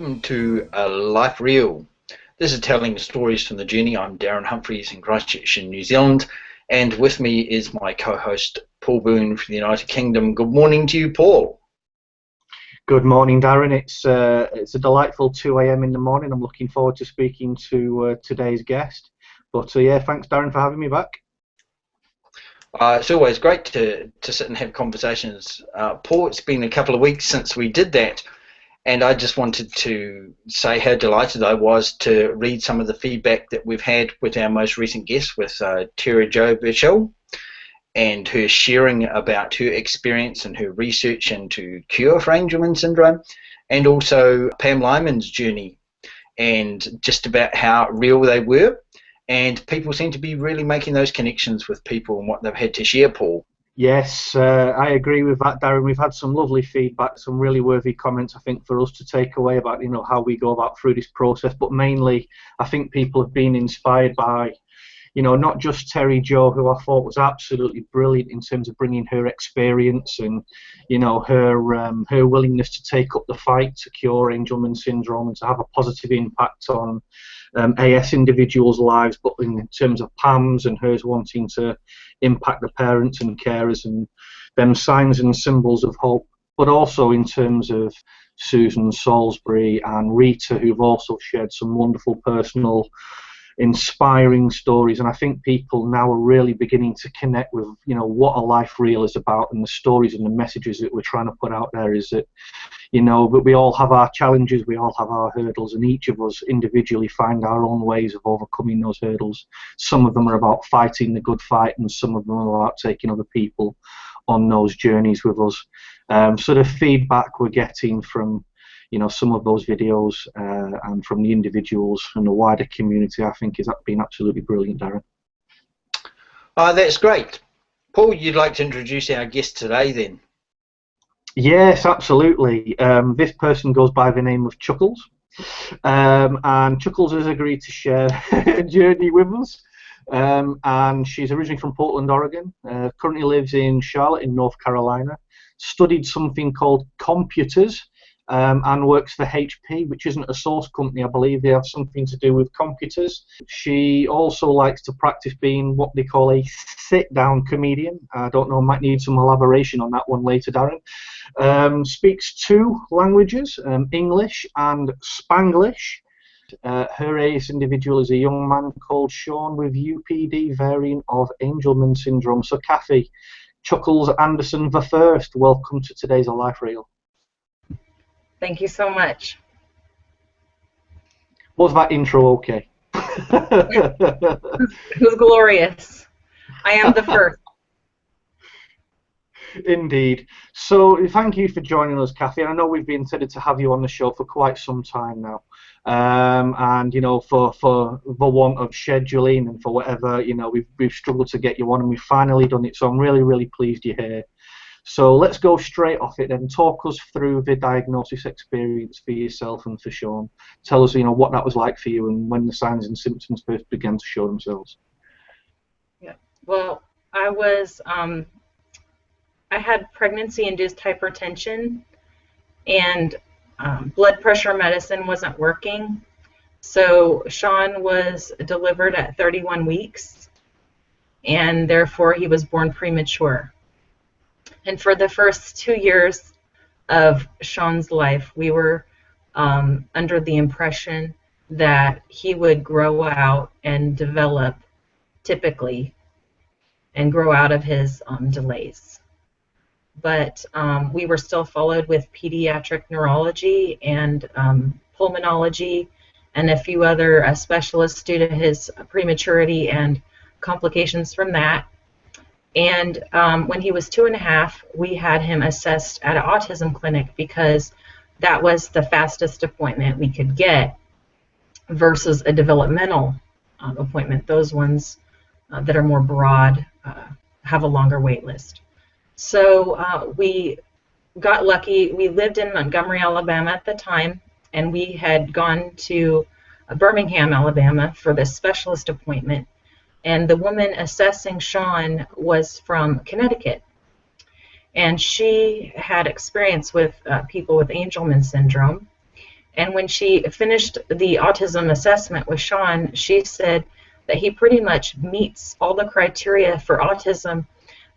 welcome to ALifeReal. This is telling stories from the journey. I'm Darren Humphreys in Christchurch in New Zealand, and with me is my co-host Paul Boone from the United Kingdom. Good morning to you, Paul. Good morning, Darren. It's a delightful 2 a.m. in the morning. I'm looking forward to speaking to today's guest. But yeah, thanks, Darren, for having me back. It's always great to sit and have conversations. Paul, it's been a couple of weeks since we did that, and I just wanted to say how delighted I was to read some of the feedback that we've had with our most recent guest, with Tara Jo Birchall, and her sharing about her experience and her research into cure for Angelman syndrome, and also Pam Lyman's journey, and just about how real they were. And people seem to be really making those connections with people and what they've had to share, Paul. Yes, I agree with that, Darren. We've had some lovely feedback, some really worthy comments, I think, for us to take away about, how we go about through this process. But mainly, I think people have been inspired by, not just Terry Jo, who I thought was absolutely brilliant in terms of bringing her experience and, her willingness to take up the fight to cure Angelman syndrome and to have a positive impact on AS individuals' lives, but in terms of Pam's and hers wanting to impact the parents and carers and them signs and symbols of hope, but also in terms of Susan Salisbury and Rita, who've also shared some wonderful personal inspiring stories. And I think people now are really beginning to connect with what ALifeReal is about, and the stories and the messages that we're trying to put out there is that but we all have our challenges, we all have our hurdles, and each of us individually find our own ways of overcoming those hurdles. Some of them are about fighting the good fight, and some of them are about taking other people on those journeys with us. So the feedback we're getting from some of those videos and from the individuals and the wider community, I think, has been absolutely brilliant, Darren. That's great. Paul, you'd like to introduce our guest today then? Yes, absolutely. This person goes by the name of Chuckles, and Chuckles has agreed to share a journey with us. And she's originally from Portland, Oregon, currently lives in Charlotte in North Carolina, studied something called computers, and works for HP, which isn't a source company. I believe they have something to do with computers. She also likes to practice being what they call a sit-down comedian. I don't know, might need some elaboration on that one later, Darren. Speaks 2 languages, English and Spanglish. Her AS individual is a young man called Sean with UPD variant of Angelman syndrome. So Kathy, Chuckles Anderson the first, welcome to today's ALifeReal. Thank you so much. Was that intro okay? It was glorious. I am the first. Indeed. So thank you for joining us, Kathy. I know we've been intended to have you on the show for quite some time now. And for the want of scheduling and for whatever, we've struggled to get you on, and we've finally done it. So I'm really, really pleased you're here. So let's go straight off it and talk us through the diagnosis experience for yourself and for Sean. Tell us, what that was like for you and when the signs and symptoms first began to show themselves. Yeah. Well, I had pregnancy-induced hypertension, and blood pressure medicine wasn't working. So Sean was delivered at 31 weeks, and therefore he was born premature. And for the first 2 years of Sean's life, we were under the impression that he would grow out and develop typically and grow out of his delays. But we were still followed with pediatric neurology and pulmonology and a few other specialists due to his prematurity and complications from that. And when he was 2.5, we had him assessed at an autism clinic because that was the fastest appointment we could get versus a developmental appointment. Those ones that are more broad have a longer wait list. So we got lucky. We lived in Montgomery, Alabama at the time, and we had gone to Birmingham, Alabama for the specialist appointment. And the woman assessing Sean was from Connecticut. And she had experience with people with Angelman syndrome. And when she finished the autism assessment with Sean, she said that he pretty much meets all the criteria for autism,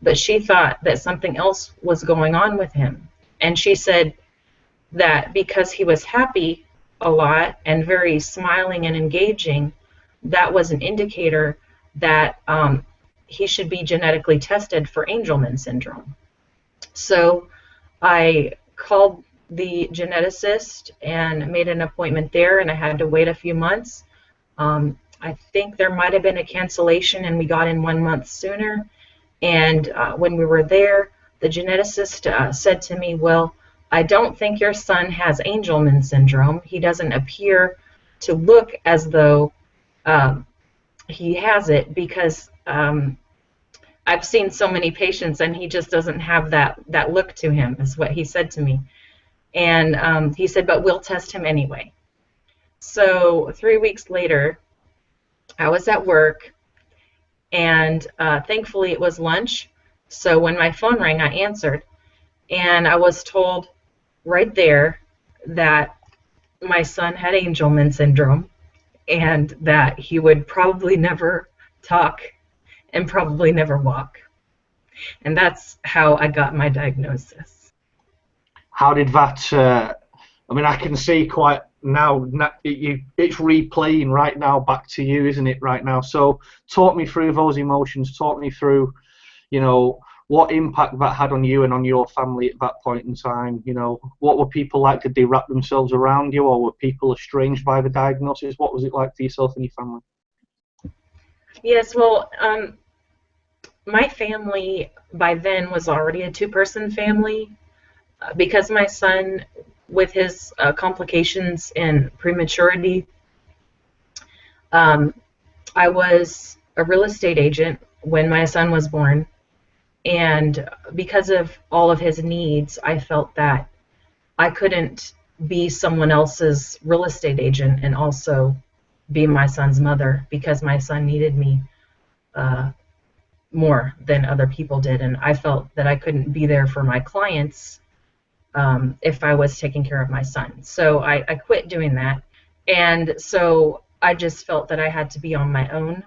but she thought that something else was going on with him. And she said that because he was happy a lot and very smiling and engaging, that was an indicator that he should be genetically tested for Angelman syndrome. So I called the geneticist and made an appointment there, and I had to wait a few months. I think there might have been a cancellation, and we got in 1 month sooner. And when we were there, the geneticist said to me, well, I don't think your son has Angelman syndrome. He doesn't appear to look as though he has it, because I've seen so many patients and he just doesn't have that look to him, is what he said to me. And he said, but we'll test him anyway. So 3 weeks later, I was at work, and thankfully it was lunch. So when my phone rang, I answered, and I was told right there that my son had Angelman syndrome and that he would probably never talk and probably never walk. And that's how I got my diagnosis. How did that, I mean, I can see quite now, it's replaying right now back to you, isn't it, right now? So talk me through those emotions, talk me through, you know, what impact that had on you and on your family at that point in time. You know, what were people like? Did they wrap themselves around you, or were people estranged by the diagnosis? What was it like for yourself and your family? Yes, well, my family by then was already a two-person family, because my son, with his complications in prematurity, I was a real estate agent when my son was born. And because of all of his needs, I felt that I couldn't be someone else's real estate agent and also be my son's mother, because my son needed me more than other people did. And I felt that I couldn't be there for my clients if I was taking care of my son. So I quit doing that. And so I just felt that I had to be on my own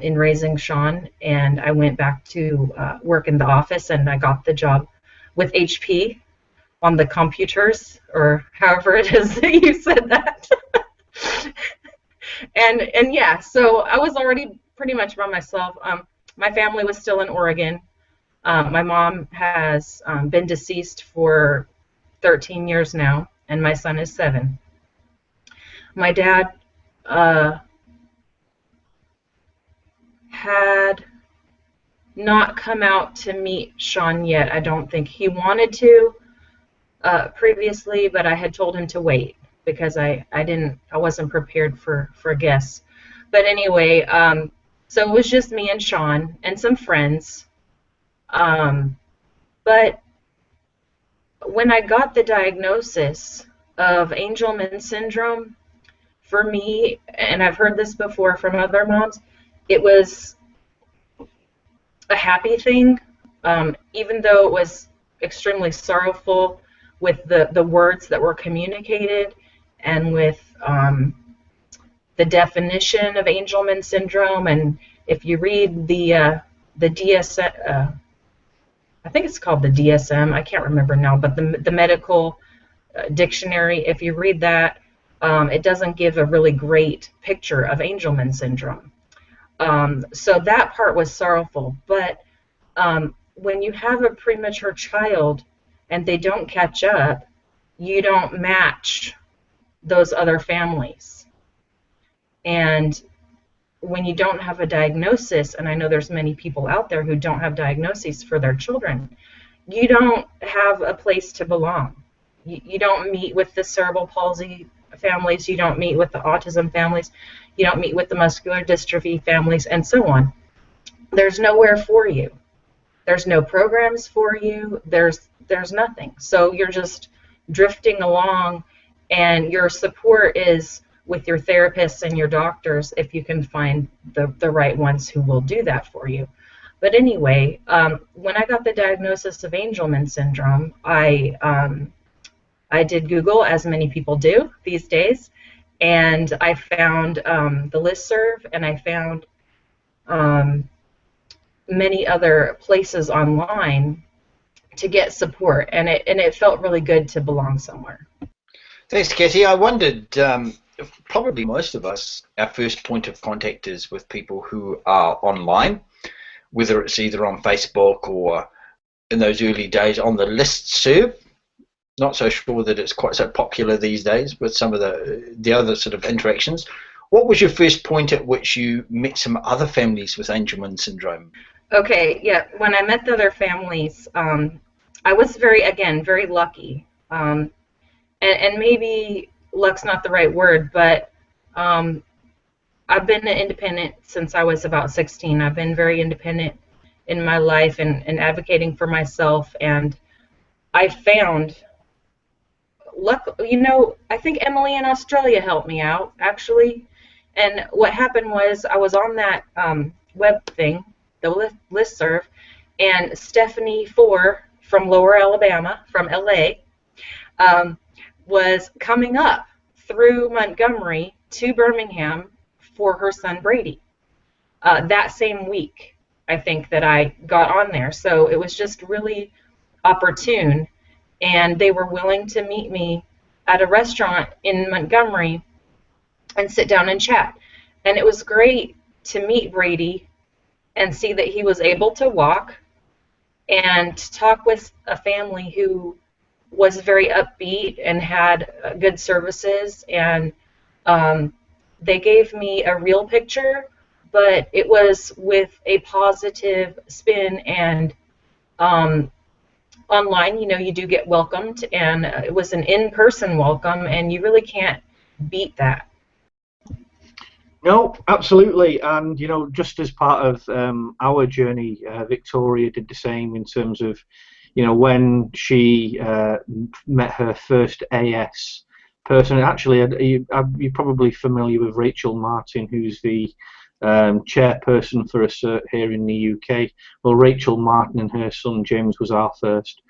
in raising Sean, and I went back to work in the office, and I got the job with HP on the computers, or however it is that you said that. and yeah, so I was already pretty much by myself. My family was still in Oregon. My mom has been deceased for 13 years now, and my son is 7. My dad had not come out to meet Sean yet. I don't think he wanted to previously, but I had told him to wait because I wasn't prepared for guests. But anyway, so it was just me and Sean and some friends. But when I got the diagnosis of Angelman syndrome, for me, and I've heard this before from other moms, it was a happy thing, even though it was extremely sorrowful with the words that were communicated and with the definition of Angelman syndrome. And if you read the DSM, I think it's called the DSM, I can't remember now, but the medical dictionary, if you read that, it doesn't give a really great picture of Angelman syndrome. So that part was sorrowful, but when you have a premature child and they don't catch up, you don't match those other families. And when you don't have a diagnosis, and I know there's many people out there who don't have diagnoses for their children, you don't have a place to belong. You don't meet with the cerebral palsy families, you don't meet with the autism families, you don't meet with the muscular dystrophy families, and so on. There's nowhere for you. There's no programs for you. There's nothing. So you're just drifting along, and your support is with your therapists and your doctors, if you can find the right ones who will do that for you. But anyway, when I got the diagnosis of Angelman syndrome, I I did Google, as many people do these days, and I found the listserv, and I found many other places online to get support, and it felt really good to belong somewhere. Thanks, Katie. I wondered, probably most of us, our first point of contact is with people who are online, whether it's either on Facebook or in those early days on the listserv. Not so sure that it's quite so popular these days with some of the other sort of interactions. What was your first point at which you met some other families with Angelman syndrome? Okay, yeah. When I met the other families, I was very lucky. And maybe luck's not the right word, but I've been independent since I was about 16. I've been very independent in my life and advocating for myself, and I found luck. I think Emily in Australia helped me out, actually. And what happened was I was on that web thing, the listserv, and Stephanie Four from Lower Alabama, from LA, was coming up through Montgomery to Birmingham for her son Brady. That same week, I think, that I got on there. So it was just really opportune, and they were willing to meet me at a restaurant in Montgomery and sit down and chat. And it was great to meet Brady and see that he was able to walk, and talk with a family who was very upbeat and had good services, and they gave me a real picture, but it was with a positive spin, and online, you do get welcomed, and it was an in-person welcome, and you really can't beat that. No, absolutely. And, just as part of our journey, Victoria did the same in terms of, when she met her first AS person. Actually, you're probably familiar with Rachel Martin, who's the chairperson for a CERT here in the UK. Well, Rachel Martin and her son James was our first.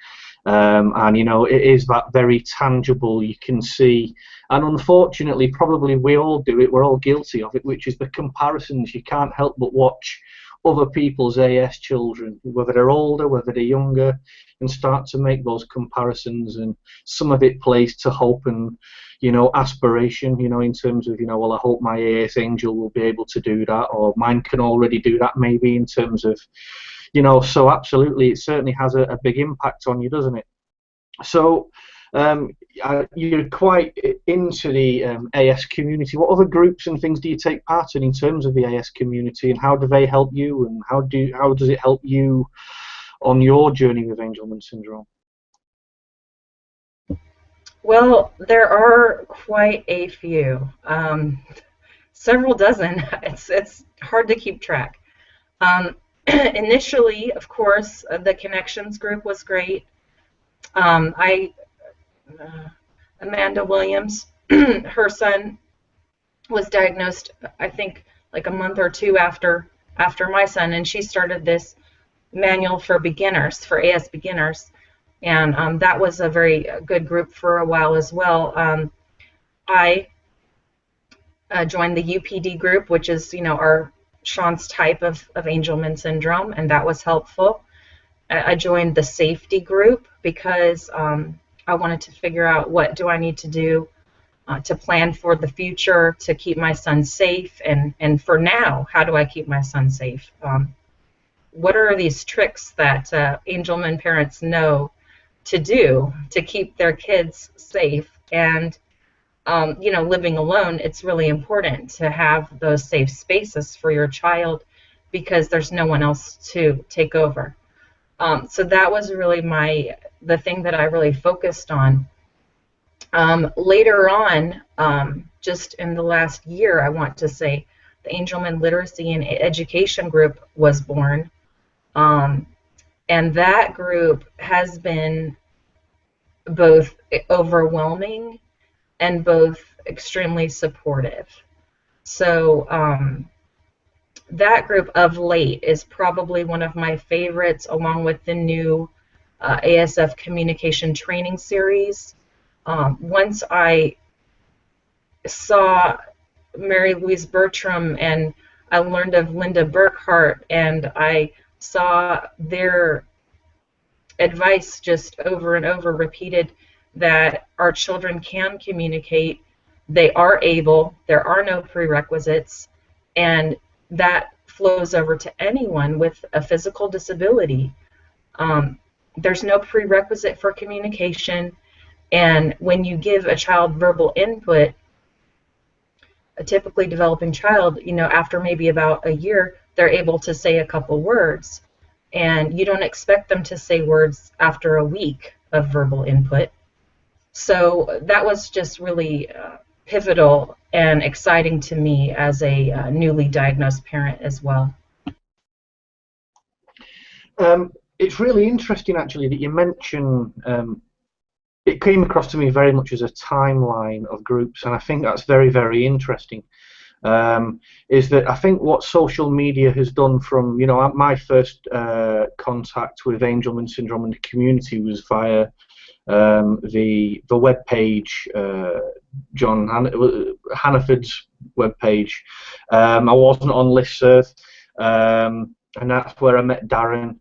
And it is that very tangible, you can see, and unfortunately probably we all do it, we're all guilty of it, which is the comparisons. You can't help but watch other people's AS children, whether they're older, whether they're younger, and start to make those comparisons, and some of it plays to hope and aspiration, in terms of, well, I hope my AS angel will be able to do that, or mine can already do that, maybe, in terms of, so absolutely, it certainly has a big impact on you, doesn't it? So you're quite into the AS community. What other groups and things do you take part in terms of the AS community, and how do they help you, and how does it help you on your journey with Angelman syndrome? Well, there are quite a few, several dozen. It's hard to keep track. Initially, of course, the Connections group was great. Amanda Williams, her son was diagnosed, I think, like a month or two after my son, and she started this manual for beginners, for AS beginners, and that was a very good group for a while as well. I joined the UPD group, which is, our Sean's type of Angelman syndrome, and that was helpful. I joined the safety group because I wanted to figure out what do I need to do to plan for the future to keep my son safe, and for now, how do I keep my son safe? What are these tricks that Angelman parents know to do to keep their kids safe? And living alone, it's really important to have those safe spaces for your child because there's no one else to take over. So that was really the thing that I really focused on. Later on, just in the last year, I want to say, the Angelman Literacy and Education group was born. And that group has been both overwhelming and both extremely supportive. So that group of late is probably one of my favorites, along with the new ASF communication training series. Once I saw Mary Louise Bertram, and I learned of Linda Burkhart, and I saw their advice just over and over repeated, that our children can communicate, they are able, there are no prerequisites, and that flows over to anyone with a physical disability. There's no prerequisite for communication, and when you give a child verbal input, a typically developing child, after maybe about a year, they're able to say a couple words. And you don't expect them to say words after a week of verbal input. So that was just really pivotal and exciting to me as a newly diagnosed parent as well. It's really interesting, actually, that you mention, it came across to me very much as a timeline of groups, and I think that's very, very interesting. Is that I think what social media has done from, my first contact with Angelman syndrome in the community was via the web page, John Hannaford's web page. I wasn't on listserv, and that's where I met Darren.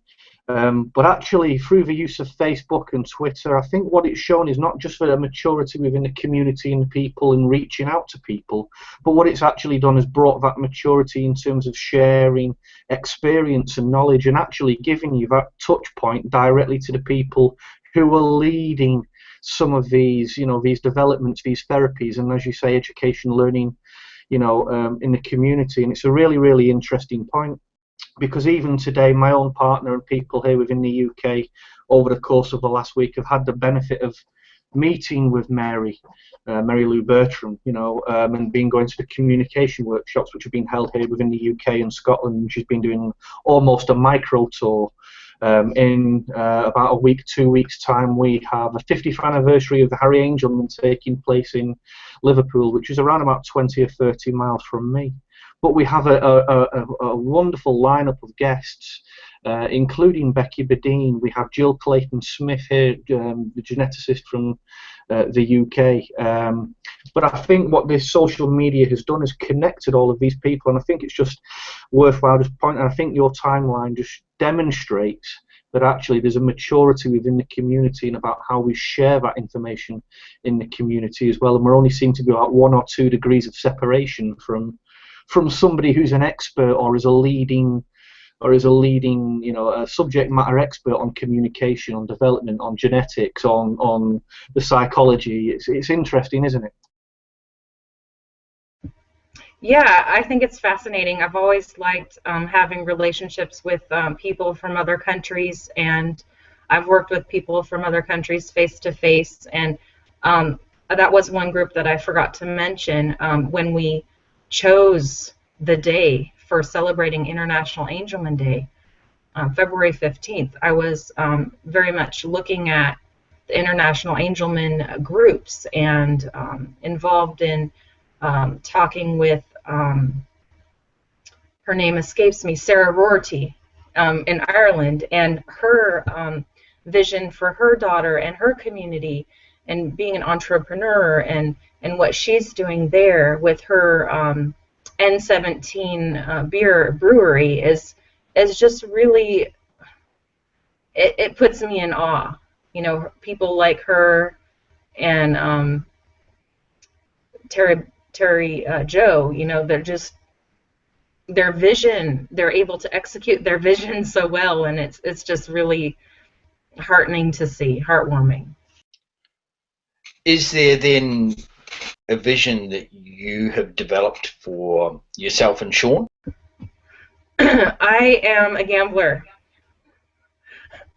But actually, through the use of Facebook and Twitter, I think what it's shown is not just for a maturity within the community and the people and reaching out to people, but what it's actually done is brought that maturity in terms of sharing experience and knowledge, and actually giving you that touch point directly to the people who are leading some of these, these developments, these therapies, and as you say, education, learning, in the community. And it's a really, really interesting point. Because even today, my own partner and people here within the UK over the course of the last week have had the benefit of meeting with Mary Lou Bertram, and been going to the communication workshops which have been held here within the UK and Scotland. And she's been doing almost a micro tour. In about a week, 2 weeks' time, we have a 50th anniversary of the Harry Angelman taking place in Liverpool, which is around about 20 or 30 miles from me. But we have a wonderful lineup of guests, including Becky Badine. We have Jill Clayton-Smith here, the geneticist from the UK. But I think what this social media has done is connected all of these people, and I think it's just worthwhile just pointing. And I think your timeline just demonstrates that actually there's a maturity within the community and about how we share that information in the community as well. And we're only seem to be about 1 or 2 degrees of separation from somebody who's an expert or is a leading a subject matter expert on communication, on development, on genetics, on the psychology. It's interesting, isn't it? Yeah, I think it's fascinating. I've always liked having relationships with people from other countries, and I've worked with people from other countries face to face, and that was one group that I forgot to mention when we chose the day for celebrating International Angelman Day, February 15th. I was very much looking at the International Angelman groups and involved in talking with, her name escapes me, Sarah Rorty in Ireland, and her vision for her daughter and her community, and being an entrepreneur, and what she's doing there with her N17 beer brewery is just really, it puts me in awe. People like her and Terry Joe, they're just, their vision, they're able to execute their vision so well, and it's just really heartening to see, heartwarming. Is there then a vision that you have developed for yourself and Sean? I am a gambler.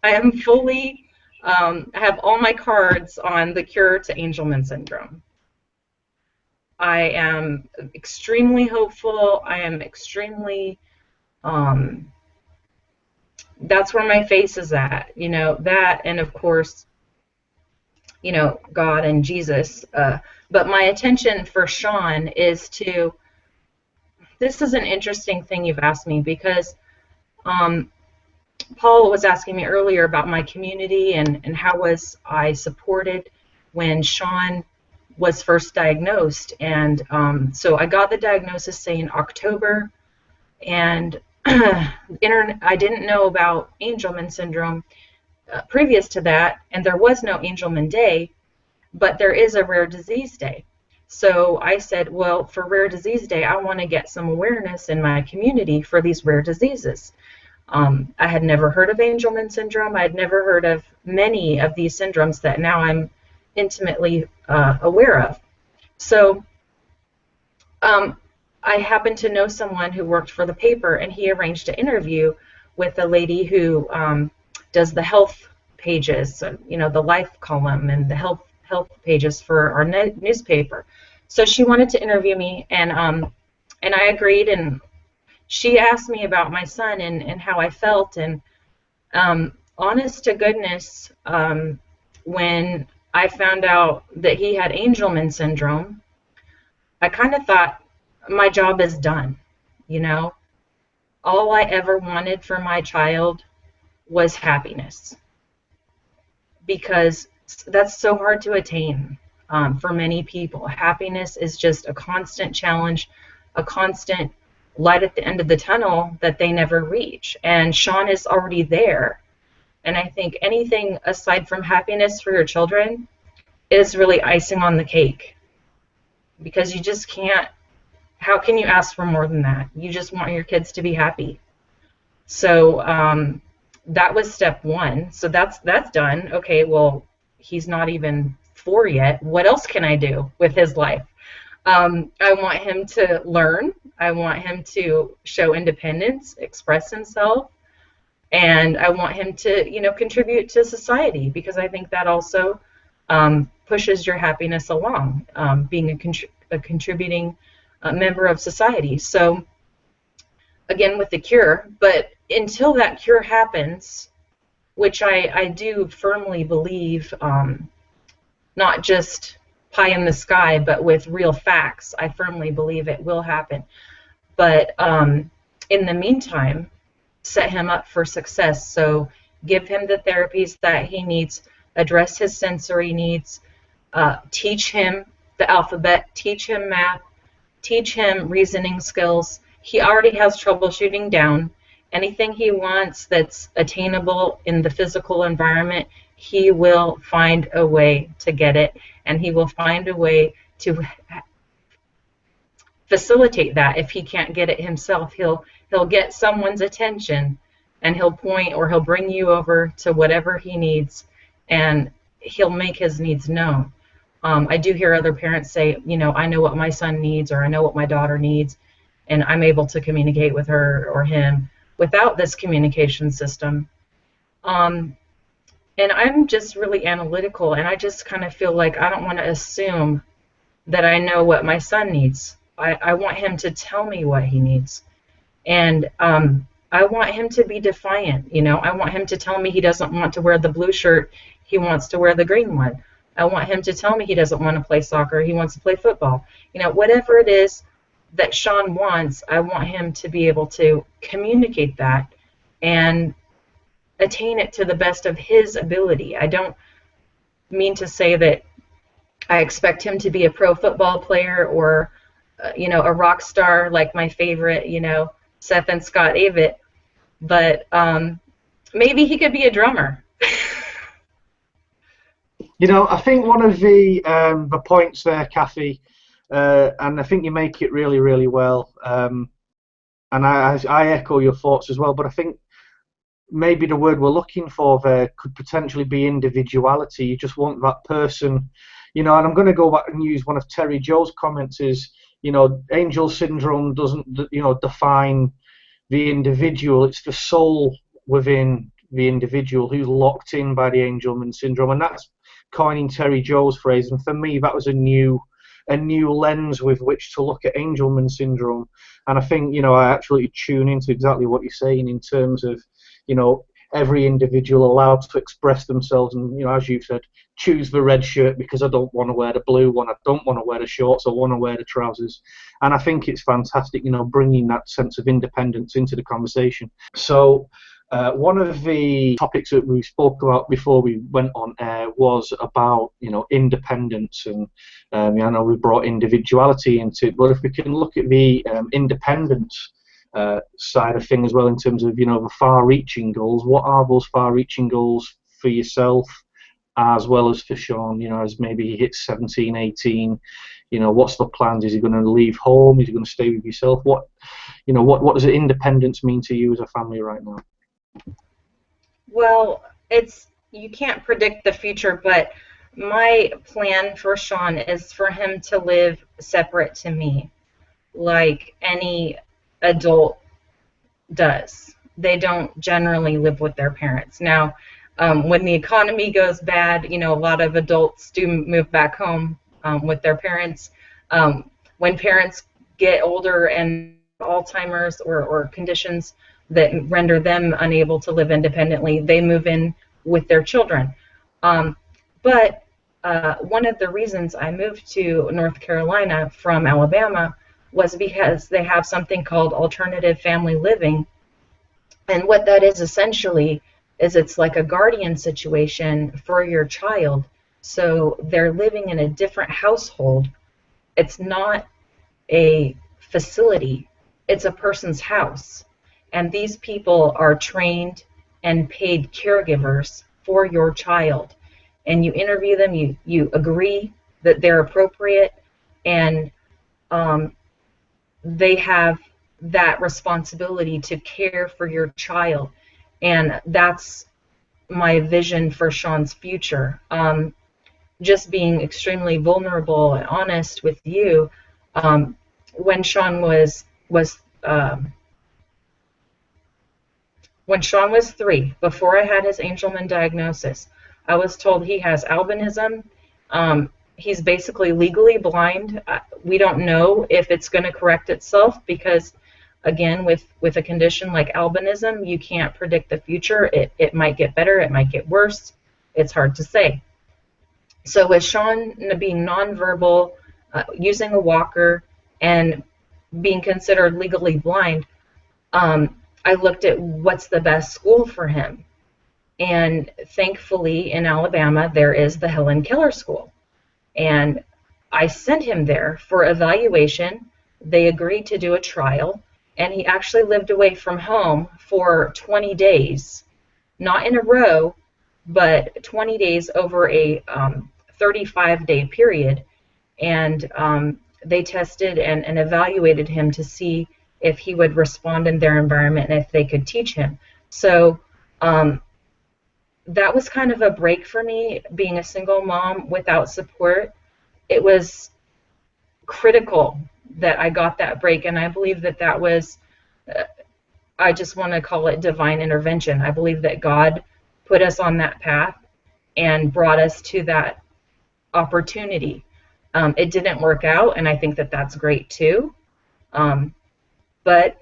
I am fully, I have all my cards on the cure to Angelman syndrome. I am extremely hopeful. I am extremely, that's where my face is at, that, and of course, God and Jesus. But my attention for Sean is to, this is an interesting thing you've asked me, because Paul was asking me earlier about my community and how was I supported when Sean was first diagnosed. And so I got the diagnosis, say, in October, and I didn't know about Angelman syndrome previous to that, and there was no Angelman Day, but there is a Rare Disease Day. So I said, well, for Rare Disease Day, I want to get some awareness in my community for these rare diseases. I had never heard of Angelman syndrome. I had never heard of many of these syndromes that now I'm intimately aware of. So I happened to know someone who worked for the paper, and he arranged an interview with a lady who does the health pages, the life column and the health pages for our newspaper. So she wanted to interview me, and I agreed, and she asked me about my son and how I felt, and honest to goodness, when I found out that he had Angelman syndrome, I kind of thought, my job is done, All I ever wanted for my child was happiness, because that's so hard to attain for many people. Happiness is just a constant challenge, a constant light at the end of the tunnel that they never reach. And Sean is already there. And I think anything aside from happiness for your children is really icing on the cake, because you just can't. How can you ask for more than that? You just want your kids to be happy. So that was step one. So that's done. Okay, well, he's not even 4 yet. What else can I do with his life? I want him to learn. I want him to show independence, express himself, and I want him to, contribute to society, because I think that also pushes your happiness along, being a contributing member of society. So again, with the cure, but until that cure happens, which I do firmly believe, not just pie in the sky, but with real facts, I firmly believe it will happen. But in the meantime, set him up for success. So give him the therapies that he needs, address his sensory needs, teach him the alphabet, teach him math, teach him reasoning skills. He already has troubleshooting down. Anything he wants that's attainable in the physical environment, he will find a way to get it, and he will find a way to facilitate that. If he can't get it himself, he'll get someone's attention, and he'll point, or he'll bring you over to whatever he needs, and he'll make his needs known. I do hear other parents say, I know what my son needs, or I know what my daughter needs, and I'm able to communicate with her or him without this communication system. And I'm just really analytical, and I just kind of feel like I don't want to assume that I know what my son needs. I want him to tell me what he needs. And I want him to be defiant. I want him to tell me he doesn't want to wear the blue shirt, he wants to wear the green one. I want him to tell me he doesn't want to play soccer, he wants to play football. Whatever it is that Sean wants, I want him to be able to communicate that and attain it to the best of his ability. I don't mean to say that I expect him to be a pro football player or a rock star like my favorite, Seth and Scott Avett, but maybe he could be a drummer. I think one of the points there, Kathy, and I think you make it really, really well, and I echo your thoughts as well, but I think maybe the word we're looking for there could potentially be individuality. You just want that person, and I'm going to go back and use one of Terry Joe's comments is, Angel syndrome doesn't, define the individual. It's the soul within the individual who's locked in by the Angelman syndrome, and that's coining Terry Joe's phrase. And for me, that was a new lens with which to look at Angelman syndrome. And I think, I actually tune into exactly what you're saying in terms of, every individual allowed to express themselves and, as you said, choose the red shirt because I don't want to wear the blue one, I don't want to wear the shorts, I want to wear the trousers. And I think it's fantastic, bringing that sense of independence into the conversation. So One of the topics that we spoke about before we went on air was about, independence, and I know we brought individuality into it. But if we can look at the independence side of things as well, in terms of the far-reaching goals, what are those far-reaching goals for yourself as well as for Sean? As maybe he hits 17, 18, what's the plans? Is he going to leave home? Is he going to stay with yourself? What does independence mean to you as a family right now? Well, you can't predict the future, but my plan for Sean is for him to live separate to me, like any adult does. They don't generally live with their parents. Now, when the economy goes bad, a lot of adults do move back home with their parents. When parents get older and Alzheimer's or conditions that render them unable to live independently, they move in with their children. But one of the reasons I moved to North Carolina from Alabama was because they have something called alternative family living. And what that is essentially is it's like a guardian situation for your child. So they're living in a different household. It's not a facility, it's a person's house. And these people are trained and paid caregivers for your child. And you interview them, you agree that they're appropriate, and they have that responsibility to care for your child. And that's my vision for Sean's future. Just being extremely vulnerable and honest with you, when Sean was 3, before I had his Angelman diagnosis, I was told he has albinism. He's basically legally blind. We don't know if it's going to correct itself because, again, with a condition like albinism, you can't predict the future. It might get better, it might get worse. It's hard to say. So with Sean being nonverbal, using a walker, and being considered legally blind, I looked at what's the best school for him. And thankfully in Alabama there is the Helen Keller School. And I sent him there for evaluation. They agreed to do a trial, and he actually lived away from home for 20 days, not in a row, but 20 days over a 35-day period. And they tested and evaluated him to see if he would respond in their environment and if they could teach him. So that was kind of a break for me, being a single mom without support. It was critical that I got that break, and I believe that was, I just want to call it divine intervention. I believe that God put us on that path and brought us to that opportunity. It didn't work out, and I think that that's great too. But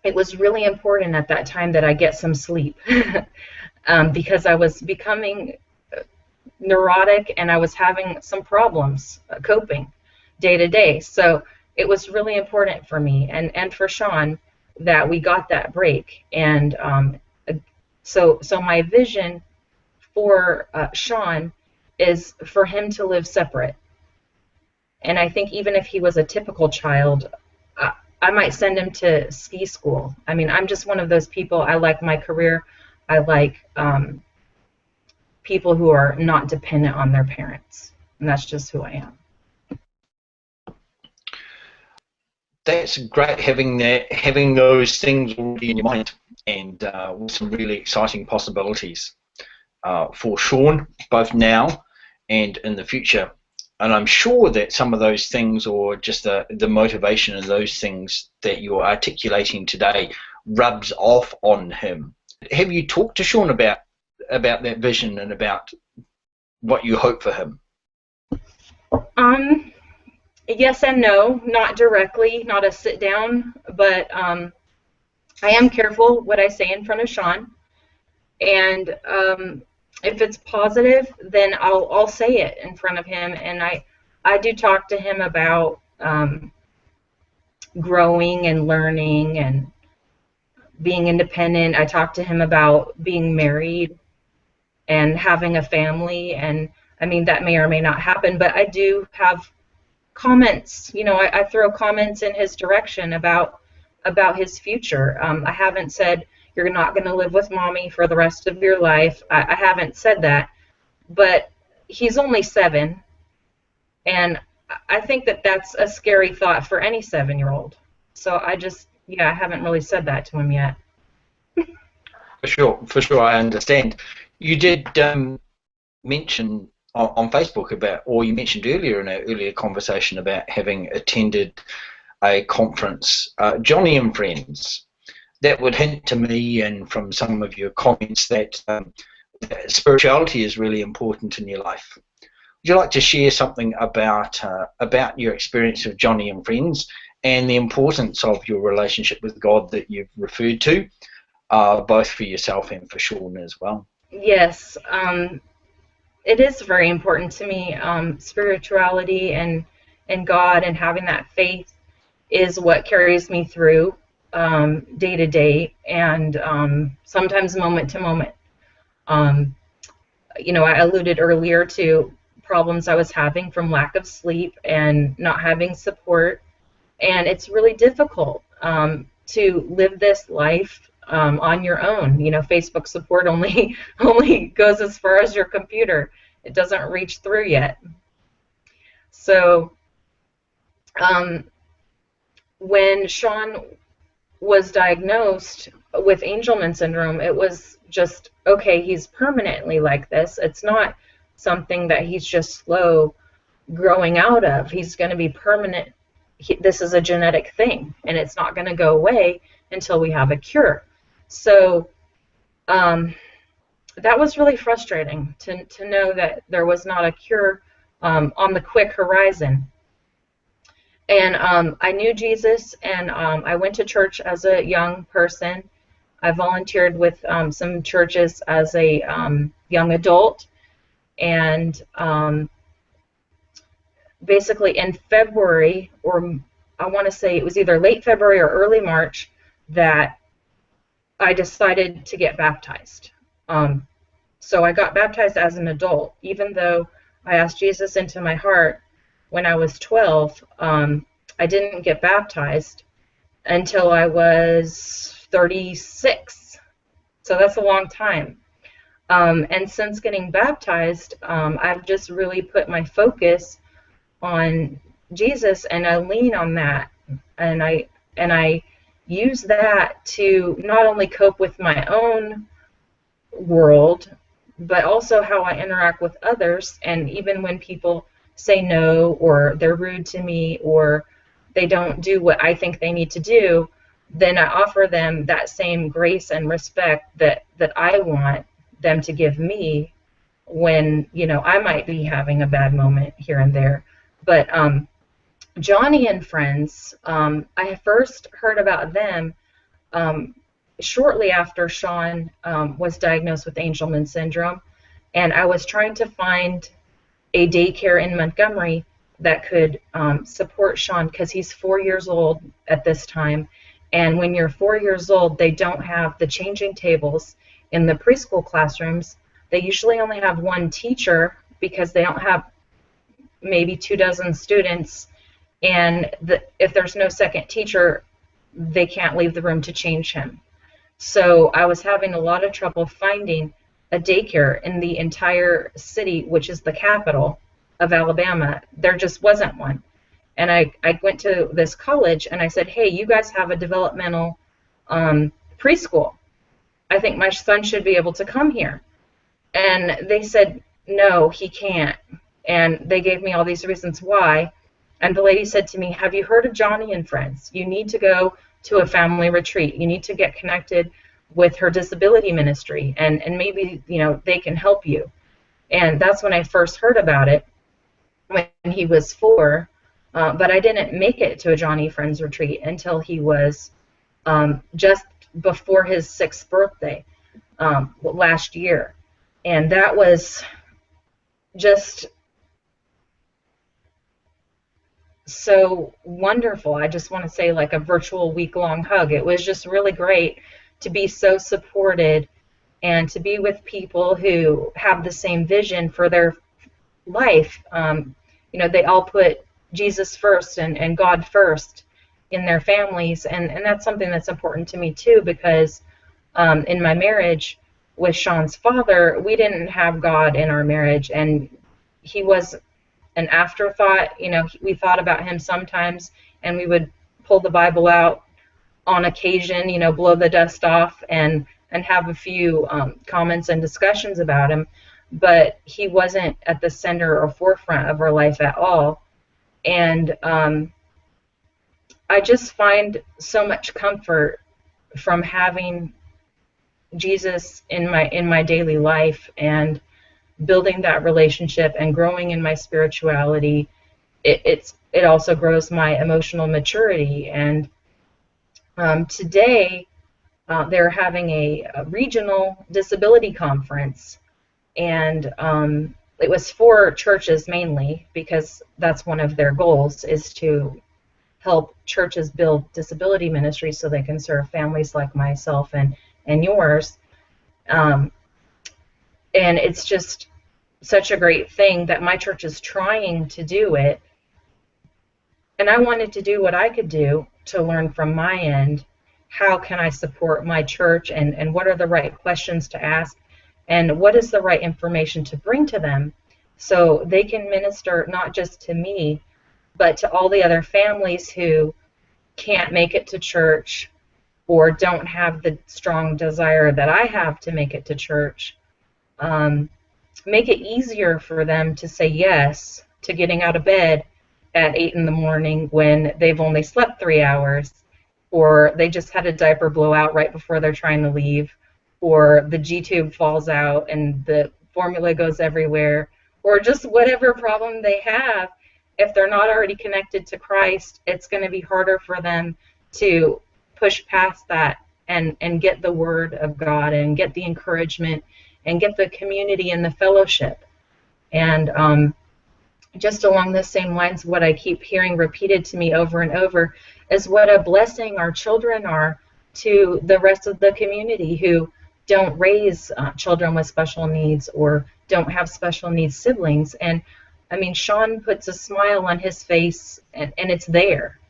it was really important at that time that I get some sleep because I was becoming neurotic and I was having some problems coping day to day. So it was really important for me and for Sean that we got that break. And so my vision for Sean is for him to live separate. And I think even if he was a typical child, I might send him to ski school. I mean, I'm just one of those people. I like my career. I like people who are not dependent on their parents. And that's just who I am. That's great, having those things already in your mind, and with some really exciting possibilities for Sean, both now and in the future. And I'm sure that some of those things, or just the motivation of those things that you're articulating today, rubs off on him. Have you talked to Sean about that vision and about what you hope for him? Yes and no, not directly, not a sit down, but I am careful what I say in front of Sean, and if it's positive, then I'll say it in front of him, and I do talk to him about growing and learning and being independent. I talked to him about being married and having a family, and I mean, that may or may not happen, but I do have comments. I throw comments in his direction about his future. I haven't said you're not going to live with mommy for the rest of your life. I haven't said that, but he's only 7, and I think that that's a scary thought for any 7-year-old. So I haven't really said that to him yet. For sure, I understand. You did mention on Facebook about, or you mentioned earlier in an earlier conversation about having attended a conference, Johnny and Friends. That would hint to me, and from some of your comments, that spirituality is really important in your life. Would you like to share something about your experience of Johnny and Friends and the importance of your relationship with God that you've referred to, both for yourself and for Sean as well? Yes, it is very important to me. Spirituality and God and having that faith is what carries me through day to day, and sometimes moment to moment. I alluded earlier to problems I was having from lack of sleep and not having support, and it's really difficult to live this life on your own. Facebook support only goes as far as your computer. It doesn't reach through yet. So when Sean was diagnosed with Angelman syndrome, it was just, okay, he's permanently like this. It's not something that he's just slow growing out of. He's going to be permanent. This is a genetic thing, and it's not going to go away until we have a cure. So that was really frustrating to know that there was not a cure on the quick horizon. And I knew Jesus, and I went to church as a young person. I volunteered with some churches as a young adult, and basically in February, or I want to say it was either late February or early March, that I decided to get baptized. So I got baptized as an adult, even though I asked Jesus into my heart when I was 12. I didn't get baptized until I was 36. So that's a long time. And since getting baptized, I've just really put my focus on Jesus, and I lean on that, and I use that to not only cope with my own world, but also how I interact with others. And even when people say no, or they're rude to me, or they don't do what I think they need to do, then I offer them that same grace and respect that I want them to give me when, I might be having a bad moment here and there. But Johnny and Friends, I first heard about them shortly after Sean was diagnosed with Angelman syndrome, and I was trying to find a daycare in Montgomery that could support Sean, because he's 4 years old at this time, and when you're 4 years old, they don't have the changing tables in the preschool classrooms. They usually only have one teacher because they don't have maybe 24 students, and if there's no second teacher, they can't leave the room to change him. So I was having a lot of trouble finding a daycare in the entire city, which is the capital of Alabama. There just wasn't one. And I went to this college and I said, hey, you guys have a developmental preschool. I think my son should be able to come here. And they said, no, he can't. And they gave me all these reasons why. And the lady said to me, have you heard of Johnny and Friends? You need to go to a family retreat. You need to get connected with her disability ministry, and maybe, they can help you. And that's when I first heard about it, when he was 4. But I didn't make it to a Johnny Friends retreat until he was just before his 6th birthday last year. And that was just so wonderful. I just want to say, like a virtual week-long hug. It was just really great to be so supported and to be with people who have the same vision for their life. You know, they all put Jesus first and God first in their families, and that's something that's important to me too, because in my marriage with Sean's father, we didn't have God in our marriage, and he was an afterthought. You know, we thought about him sometimes, and we would pull the Bible out on occasion, you know, blow the dust off and have a few comments and discussions about him, but he wasn't at the center or forefront of our life at all. And I just find so much comfort from having Jesus in my daily life and building that relationship and growing in my spirituality. It also grows my emotional maturity. And today they're having a regional disability conference, and it was for churches mainly, because that's one of their goals, is to help churches build disability ministries so they can serve families like myself and yours. And it's just such a great thing that my church is trying to do it. And I wanted to do what I could do to learn from my end. How can I support my church, and what are the right questions to ask, and what is the right information to bring to them so they can minister not just to me, but to all the other families who can't make it to church or don't have the strong desire that I have to make it to church. Make it easier for them to say yes to getting out of bed at 8 in the morning when they've only slept 3 hours, or they just had a diaper blowout right before they're trying to leave, or the G-tube falls out and the formula goes everywhere, or just whatever problem they have. If they're not already connected to Christ, it's going to be harder for them to push past that and get the Word of God and get the encouragement and get the community and the fellowship. And just along the same lines, what I keep hearing repeated to me over and over is what a blessing our children are to the rest of the community who don't raise children with special needs or don't have special needs siblings. And I mean, Sean puts a smile on his face, and it's there.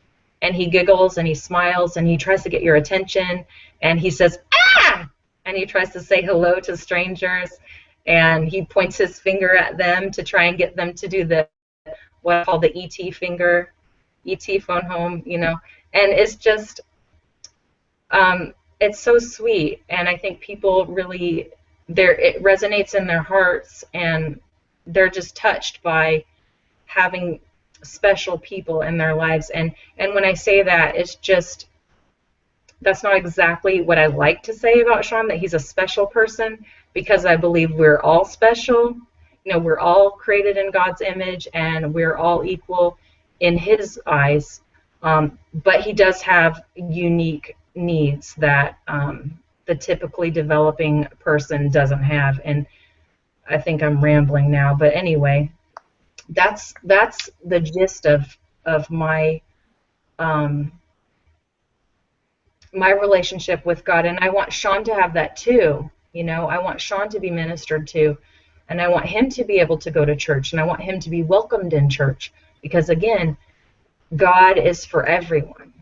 And he giggles and he smiles and he tries to get your attention, and he says, "Ah!" And he tries to say hello to strangers, and he points his finger at them to try and get them to do the what I call the ET finger, ET phone home, you know. And it's just, it's so sweet, and I think people really, it resonates in their hearts, and they're just touched by having special people in their lives. And when I say that, it's just, that's not exactly what I like to say about Sean, that he's a special person, because I believe we're all special. You know, we're all created in God's image, and we're all equal in His eyes. But he does have unique needs that the typically developing person doesn't have. And I think I'm rambling now, but anyway, that's the gist of my my relationship with God. And I want Sean to have that too. You know, I want Sean to be ministered to, and I want him to be able to go to church, and I want him to be welcomed in church, because again, God is for everyone,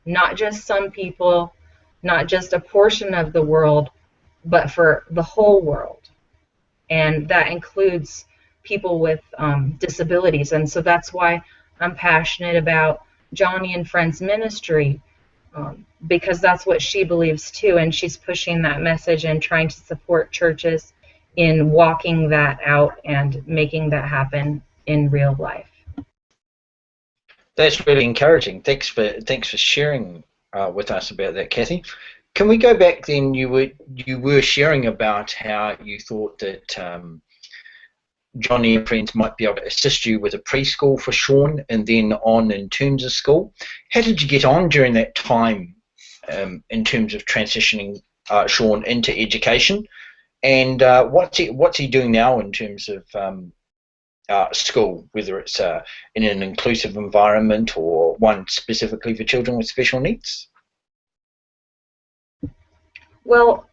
not just some people, not just a portion of the world, but for the whole world. And that includes people with disabilities. And so that's why I'm passionate about Johnny and Friends Ministry, because that's what she believes too, and she's pushing that message and trying to support churches in walking that out and making that happen in real life. That's really encouraging. Thanks for sharing with us about that, Kathy. Can we go back then? You were sharing about how you thought that Johnny and Friends might be able to assist you with a preschool for Sean, and then on in terms of school. How did you get on during that time in terms of transitioning Sean into education? And what's he doing now in terms of school, whether it's in an inclusive environment or one specifically for children with special needs? Well,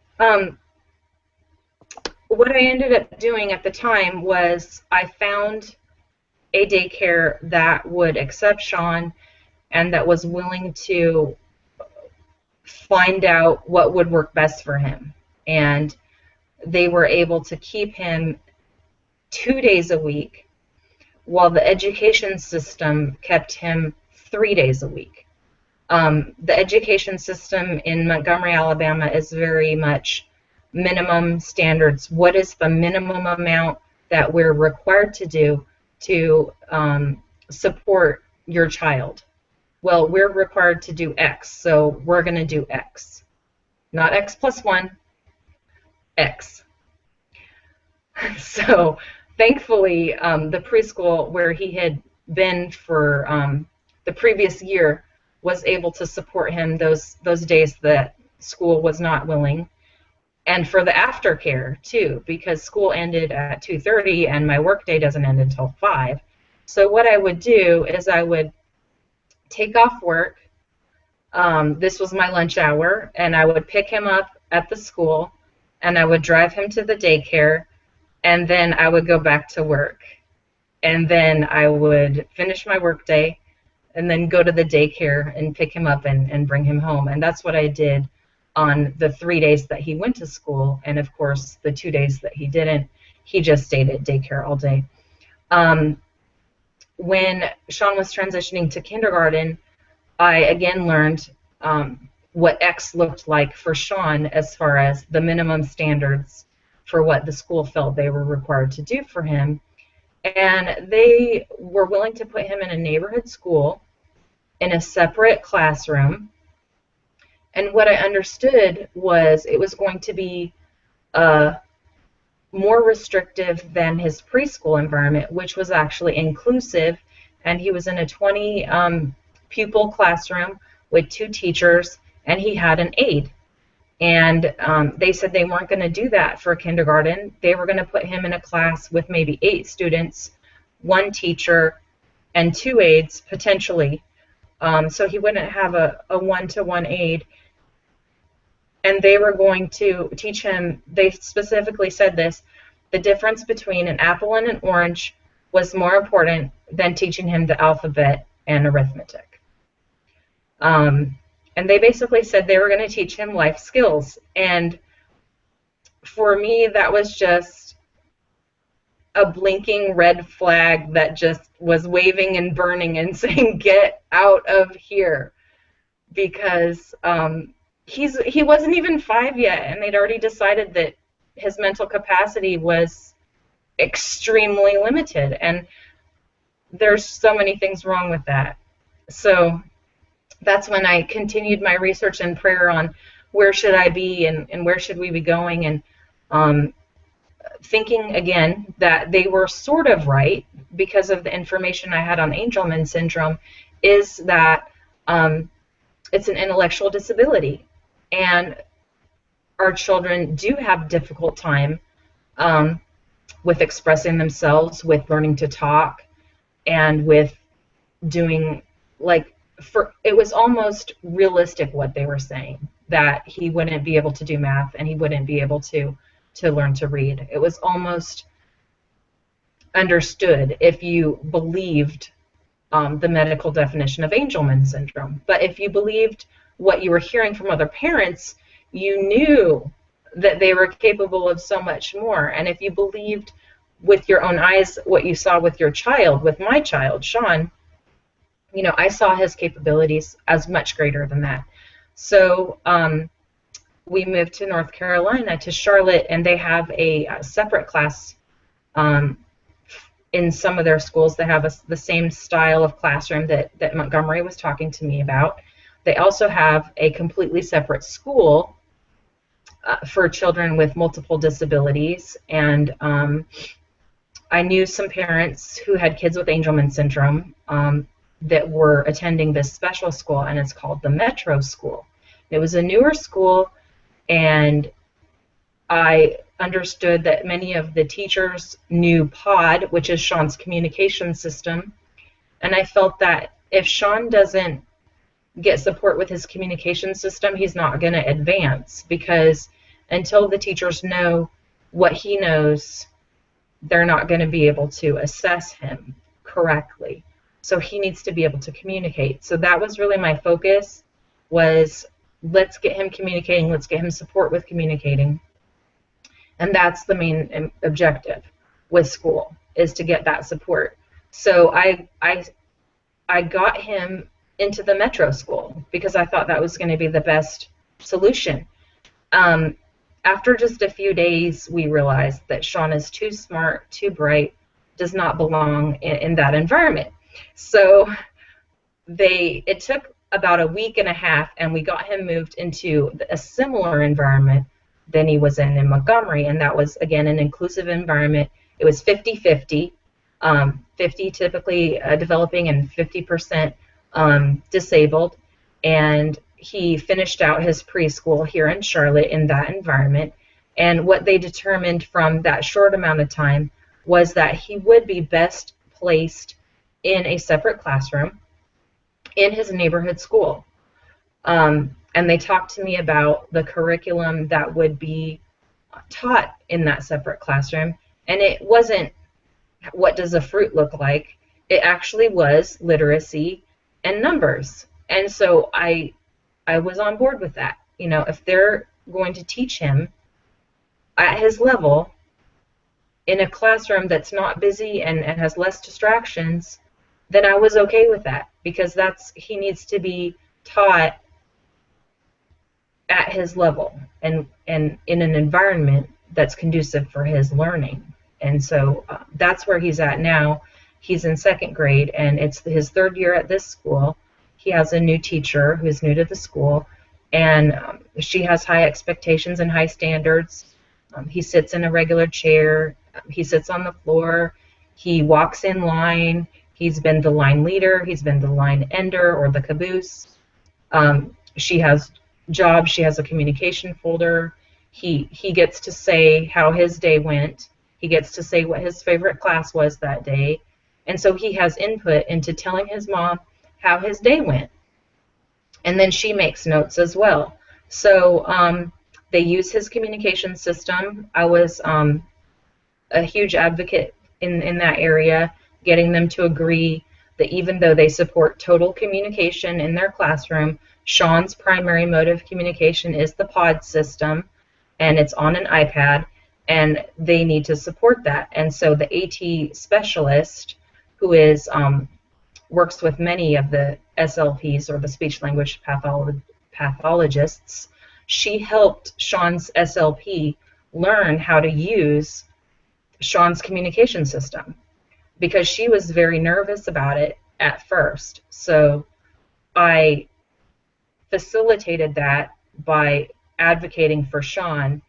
what I ended up doing at the time was I found a daycare that would accept Sean and that was willing to find out what would work best for him. And they were able to keep him 2 days a week, while the education system kept him 3 days a week. The education system in Montgomery, Alabama is very much minimum standards. What is the minimum amount that we're required to do to support your child? Well, we're required to do X, so we're going to do X. Not X plus 1, X. So thankfully, the preschool where he had been for the previous year was able to support him those days that school was not willing. And for the aftercare, too, because school ended at 2:30 and my workday doesn't end until 5. So what I would do is I would take off work. This was my lunch hour, and I would pick him up at the school, and I would drive him to the daycare, and then I would go back to work. And then I would finish my workday, and then go to the daycare and pick him up and bring him home. And that's what I did on the 3 days that he went to school, and of course the 2 days that he didn't, he just stayed at daycare all day. When Sean was transitioning to kindergarten, I again learned what X looked like for Sean as far as the minimum standards for what the school felt they were required to do for him. And they were willing to put him in a neighborhood school in a separate classroom. And what I understood was it was going to be more restrictive than his preschool environment, which was actually inclusive. And he was in a 20 pupil classroom with 2 teachers, and he had an aide. And they said they weren't going to do that for kindergarten. They were going to put him in a class with maybe 8 students, 1 teacher, and 2 aides potentially. So he wouldn't have a one-to-one aide. And they were going to teach him, they specifically said this, the difference between an apple and an orange was more important than teaching him the alphabet and arithmetic. And they basically said they were going to teach him life skills. And for me, that was just a blinking red flag that just was waving and burning and saying, get out of here. Because he wasn't even 5 yet, and they'd already decided that his mental capacity was extremely limited. And there's so many things wrong with that. So that's when I continued my research and prayer on where should I be and where should we be going, and thinking again that they were sort of right because of the information I had on Angelman syndrome, is that it's an intellectual disability, and our children do have a difficult time with expressing themselves, with learning to talk, and with doing, like, it was almost realistic what they were saying, that he wouldn't be able to do math and he wouldn't be able to learn to read. It was almost understood if you believed the medical definition of Angelman syndrome. But if you believed what you were hearing from other parents, you knew that they were capable of so much more. And if you believed with your own eyes what you saw with your child, with my child, Sean, you know, I saw his capabilities as much greater than that. So we moved to North Carolina, to Charlotte, and they have a separate class in some of their schools. They have the same style of classroom that Montgomery was talking to me about. They also have a completely separate school for children with multiple disabilities. And I knew some parents who had kids with Angelman syndrome that were attending this special school, and it's called the Metro School. It was a newer school, and I understood that many of the teachers knew POD, which is Sean's communication system, and I felt that if Sean doesn't get support with his communication system, he's not going to advance, because until the teachers know what he knows, they're not going to be able to assess him correctly. So he needs to be able to communicate. So that was really my focus, was let's get him communicating, let's get him support with communicating. And that's the main objective with school, is to get that support. So I got him into the metro school because I thought that was going to be the best solution. After just a few days, we realized that Sean is too smart, too bright, does not belong in that environment. So it took about a week and a half, and we got him moved into a similar environment than he was in Montgomery, and that was, again, an inclusive environment. It was 50-50, 50 typically developing and 50% disabled, and he finished out his preschool here in Charlotte in that environment. And what they determined from that short amount of time was that he would be best placed in a separate classroom in his neighborhood school. And they talked to me about the curriculum that would be taught in that separate classroom. And it wasn't, what does a fruit look like? It actually was literacy and numbers. And so I was on board with that. You know, if they're going to teach him at his level in a classroom that's not busy and has less distractions, then I was okay with that, because he needs to be taught at his level and in an environment that's conducive for his learning. And so that's where he's at now. He's in 2nd grade, and it's his 3rd year at this school. He has a new teacher who's new to the school, and she has high expectations and high standards. He sits in a regular chair. He sits on the floor. He walks in line. He's been the line leader. He's been the line ender, or the caboose. She has jobs. She has a communication folder. He gets to say how his day went. He gets to say what his favorite class was that day. And so he has input into telling his mom how his day went. And then she makes notes as well. So they use his communication system. I was a huge advocate in that area, getting them to agree that even though they support total communication in their classroom, Sean's primary mode of communication is the pod system, and it's on an iPad, and they need to support that. And so the AT specialist, who is works with many of the SLPs, or the speech language pathologists, she helped Sean's SLP learn how to use Sean's communication system, because she was very nervous about it at first. So I facilitated that by advocating for Sean,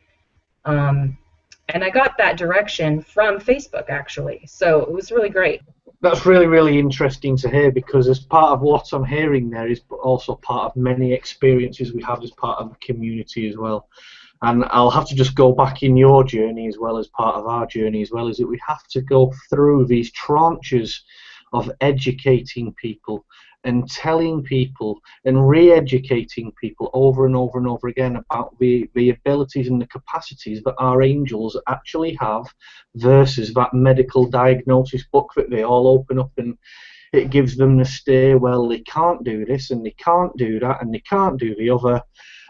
and I got that direction from Facebook, actually. So it was really great. That's really, really interesting to hear, because as part of what I'm hearing there is also part of many experiences we have as part of the community as well. And I'll have to just go back in your journey as well as part of our journey as well, is that we have to go through these tranches of educating people and telling people and re-educating people over and over and over again about the abilities and the capacities that our angels actually have, versus that medical diagnosis book that they all open up and it gives them the stare, well, they can't do this and they can't do that and they can't do the other.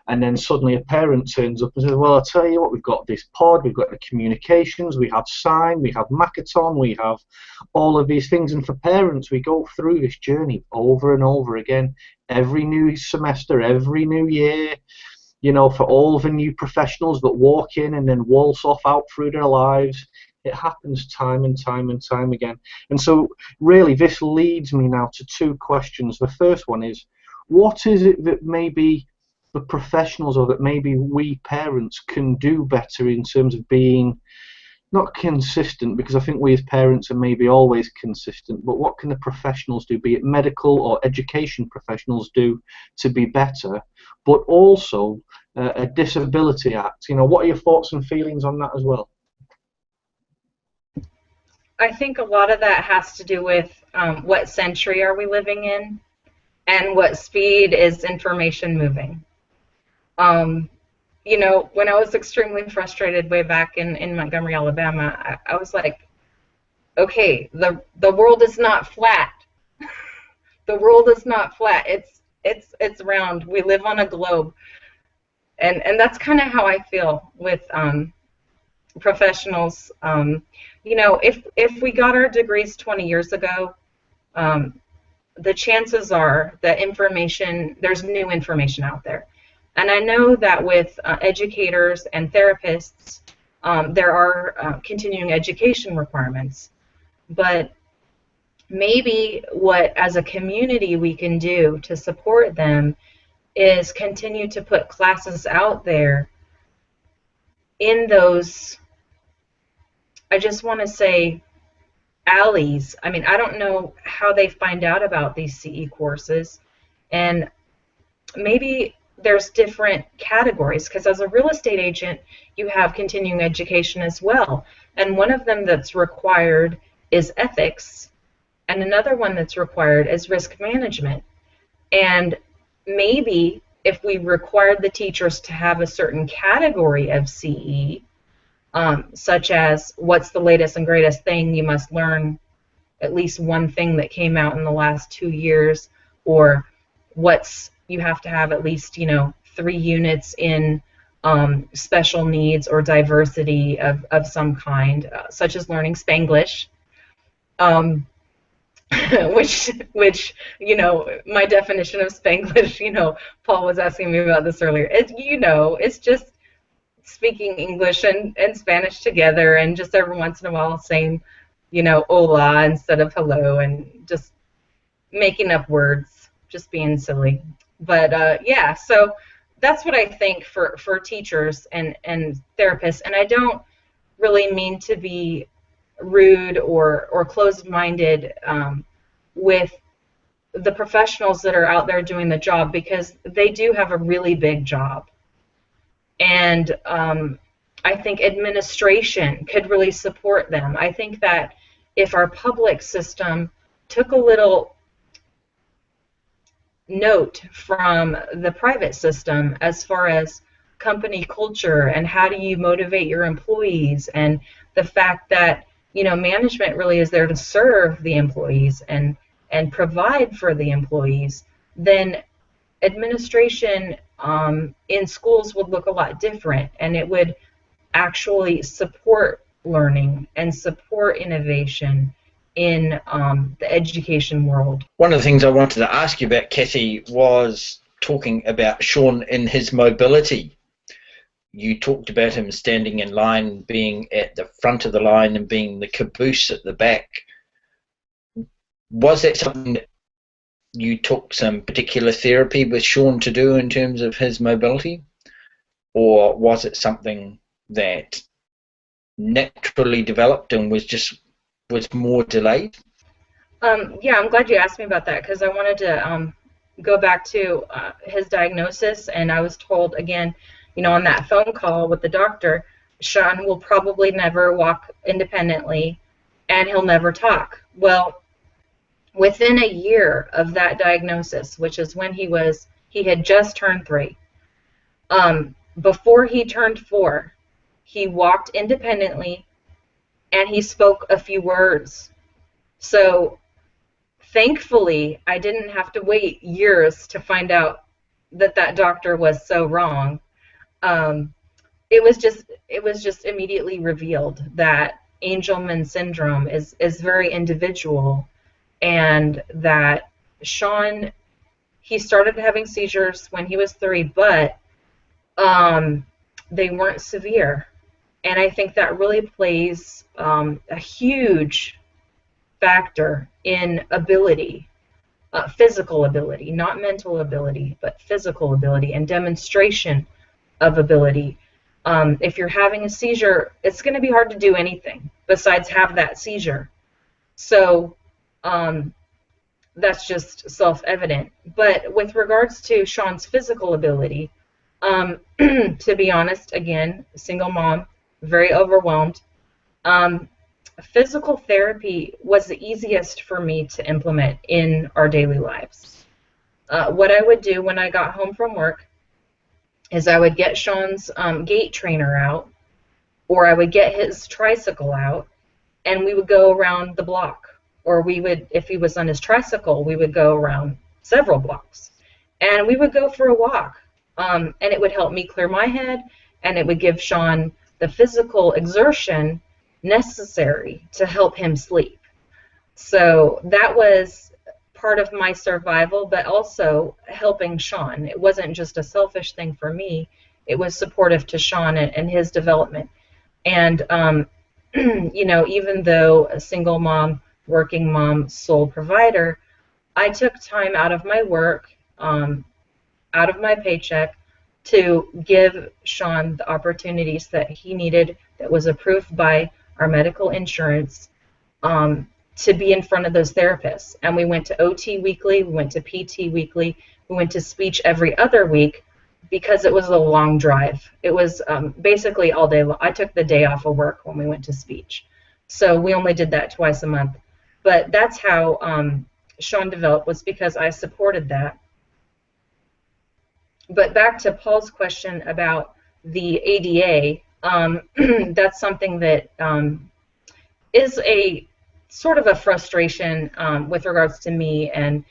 And then suddenly a parent turns up and says, well, I'll tell you what, we've got this pod, we've got the communications, we have sign, we have Makaton, we have all of these things. And for parents, we go through this journey over and over again, every new semester, every new year, you know, for all the new professionals that walk in and then waltz off out through their lives. It happens time and time and time again. And so really this leads me now to 2 questions. The first one is, what is it that maybe the professionals, or that maybe we parents can do better in terms of being not consistent, because I think we as parents are maybe always consistent, but what can the professionals do, be it medical or education professionals, do to be better? But also a Disability Act, you know, what are your thoughts and feelings on that as well? I think a lot of that has to do with what century are we living in. and what speed is information moving. You know, when I was extremely frustrated way back in Montgomery, Alabama, I was like, okay, the world is not flat. The world is not flat. It's round. We live on a globe, and that's kind of how I feel with professionals. You know, if we got our degrees 20 years ago, the chances are that there's new information out there. And I know that with educators and therapists, there are continuing education requirements. But maybe what, as a community, we can do to support them is continue to put classes out there in those, I just want to say, alleys. I mean, I don't know how they find out about these CE courses, and maybe there's different categories, because as a real estate agent, you have continuing education as well, and one of them that's required is ethics, and another one that's required is risk management. And maybe if we required the teachers to have a certain category of CE, such as what's the latest and greatest thing, you must learn at least one thing that came out in the last 2 years, or you have to have at least, 3 units in special needs or diversity of some kind, such as learning Spanglish, which my definition of Spanglish, Paul was asking me about this earlier. It's just speaking English and Spanish together, and just every once in a while saying, hola instead of hello, and just making up words, just being silly. But yeah, so that's what I think for teachers and therapists. And I don't really mean to be rude or closed-minded with the professionals that are out there doing the job, because they do have a really big job. And I think administration could really support them. I think that if our public system took a little note from the private system as far as company culture and how do you motivate your employees, and the fact that management really is there to serve the employees and provide for the employees, then administration in schools would look a lot different, and it would actually support learning and support innovation in the education world. One of the things I wanted to ask you about, Kathy, was talking about Sean in his mobility. You talked about him standing in line, being at the front of the line and being the caboose at the back. Was that something that you took some particular therapy with Sean to do in terms of his mobility? Or was it something that naturally developed and was more delayed? Yeah, I'm glad you asked me about that, because I wanted to go back to his diagnosis, and I was told, again, on that phone call with the doctor, Sean will probably never walk independently, and he'll never talk. Well, within a year of that diagnosis, which is when he had just turned 3, before he turned 4, he walked independently, and he spoke a few words. So thankfully, I didn't have to wait years to find out that doctor was so wrong. It was just immediately revealed that Angelman syndrome is very individual, and that Sean, he started having seizures when he was 3, but they weren't severe. And I think that really plays a huge factor in ability, physical ability, not mental ability, but physical ability and demonstration of ability. If you're having a seizure, it's going to be hard to do anything besides have that seizure. So that's just self-evident. But with regards to Sean's physical ability, to be honest, again, single mom, very overwhelmed. Physical therapy was the easiest for me to implement in our daily lives. what I would do when I got home from work is I would get Sean's gait trainer out, or I would get his tricycle out, and we would go around the block. Or we would, if he was on his tricycle, we would go around several blocks. And we would go for a walk. And it would help me clear my head, and it would give Sean the physical exertion necessary to help him sleep. So that was part of my survival, but also helping Sean. It wasn't just a selfish thing for me. It was supportive to Sean and his development. And, you know, even though a single mom, working mom, sole provider, I took time out of my work, out of my paycheck, to give Sean the opportunities that he needed, that was approved by our medical insurance, to be in front of those therapists. And we went to OT weekly, we went to PT weekly, we went to speech every other week, because it was a long drive. It was basically all day long. I took the day off of work when we went to speech. So we only did that twice a month. But that's how Sean developed, was because I supported that. But back to Paul's question about the ADA, that's something that is a sort of a frustration with regards to me and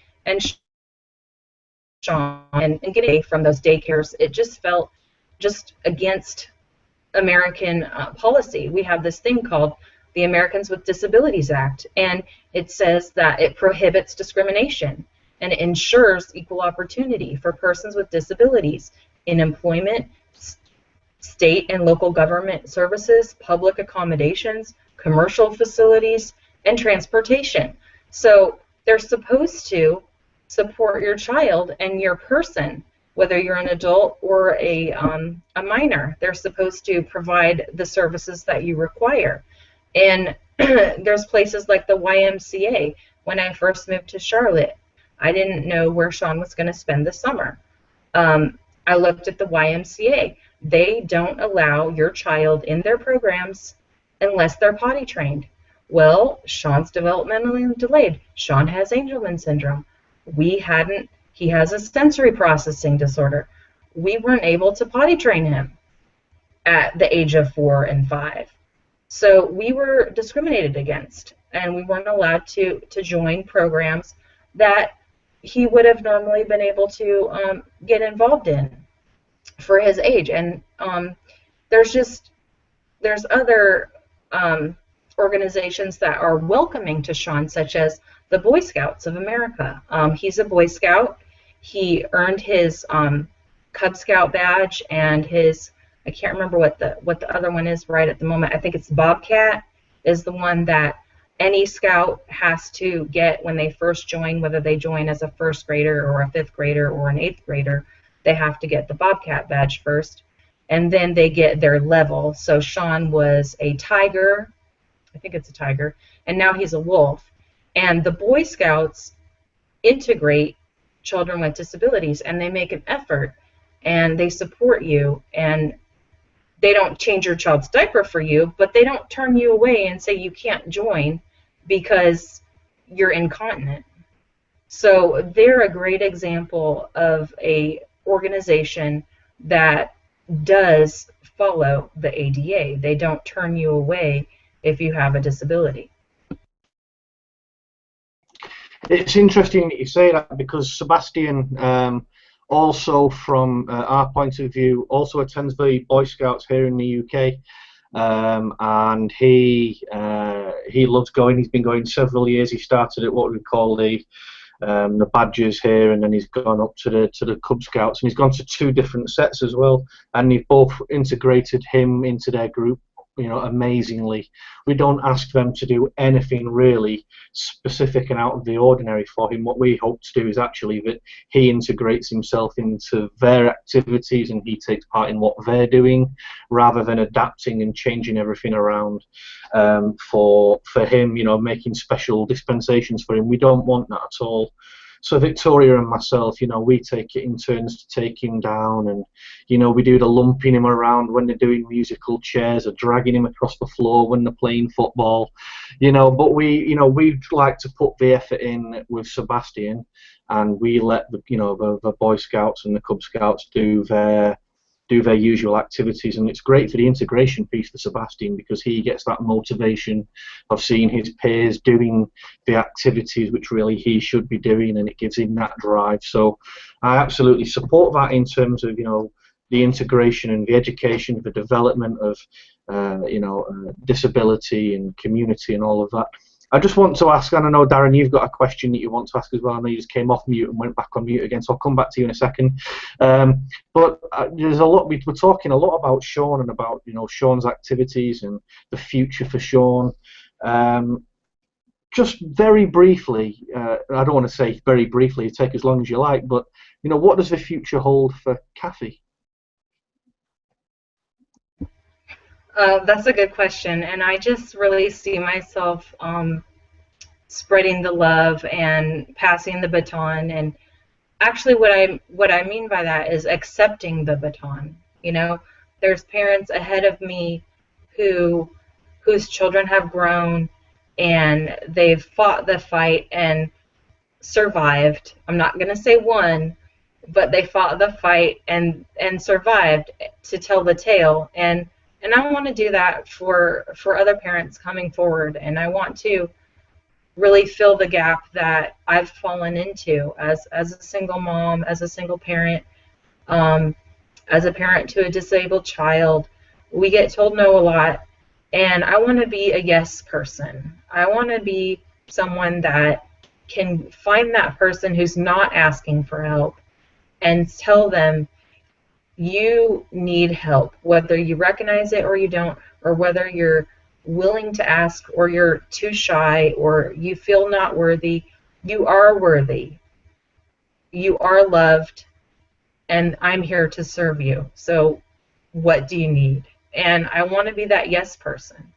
Sean, and getting from those daycares. It just felt just against American policy. We have this thing called the Americans with Disabilities Act, and it says that it prohibits discrimination and it ensures equal opportunity for persons with disabilities in employment, state and local government services, public accommodations, commercial facilities, and transportation. So they're supposed to support your child and your person, whether you're an adult or a minor. They're supposed to provide the services that you require. And there's places like the YMCA. When I first moved to Charlotte, I didn't know where Sean was going to spend the summer. I looked at the YMCA. They don't allow your child in their programs unless they're potty trained. Well, Sean's developmentally delayed. Sean has Angelman syndrome. He has a sensory processing disorder. We weren't able to potty train him at the age of 4 and 5. So we were discriminated against, and we weren't allowed to join programs that he would have normally been able to get involved in for his age. And there's other organizations that are welcoming to Sean, such as the Boy Scouts of America. He's a Boy Scout. He earned his Cub Scout badge and his, I can't remember what the other one is right at the moment. I think it's Bobcat is the one that any scout has to get when they first join, whether they join as a first grader or a 5th grader or an 8th grader. They have to get the Bobcat badge first, and then they get their level. So Sean was a tiger, I think it's a tiger, and now he's a wolf. And the Boy Scouts integrate children with disabilities, and they make an effort, and they support you, and they don't change your child's diaper for you, but they don't turn you away and say you can't join because you're incontinent. So they're a great example of a organization that does follow the ADA. They don't turn you away if you have a disability. It's interesting that you say that, because Sebastian also, from our point of view, also attends the Boy Scouts here in the UK, and he loves going. He's been going several years. He started at what we call the Badgers here, and then he's gone up to the Cub Scouts, and he's gone to 2 different sets as well, and they've both integrated him into their group, you know, amazingly. We don't ask them to do anything really specific and out of the ordinary for him. What we hope to do is actually that he integrates himself into their activities and he takes part in what they're doing, rather than adapting and changing everything around for him, you know, making special dispensations for him. We don't want that at all. So Victoria and myself, you know, we take it in turns to take him down, and, you know, we do the lumping him around when they're doing musical chairs, or dragging him across the floor when they're playing football, you know. But we'd like to put the effort in with Sebastian, and we let the Boy Scouts and the Cub Scouts do their usual activities. And it's great for the integration piece for Sebastian, because he gets that motivation of seeing his peers doing the activities which really he should be doing, and it gives him that drive. So I absolutely support that in terms of the integration and the education, the development of disability and community and all of that. I just want to ask, and I know, Darren, you've got a question that you want to ask as well. I know you just came off mute and went back on mute again, so I'll come back to you in a second. But there's a lot, we're talking a lot about Sean and about Sean's activities and the future for Sean. Just very briefly, I don't want to say very briefly, take as long as you like, but what does the future hold for Kathy? That's a good question, and I just really see myself spreading the love and passing the baton. And actually, what I mean by that is accepting the baton. There's parents ahead of me whose children have grown, and they've fought the fight and survived. I'm not going to say won, but they fought the fight and survived to tell the tale. And I want to do that for other parents coming forward, and I want to really fill the gap that I've fallen into as a single mom, as a single parent, as a parent to a disabled child. We get told no a lot, and I want to be a yes person. I want to be someone that can find that person who's not asking for help and tell them, you need help, whether you recognize it or you don't, or whether you're willing to ask or you're too shy or you feel not worthy. You are worthy. You are loved, and I'm here to serve you. So what do you need? And I want to be that yes person.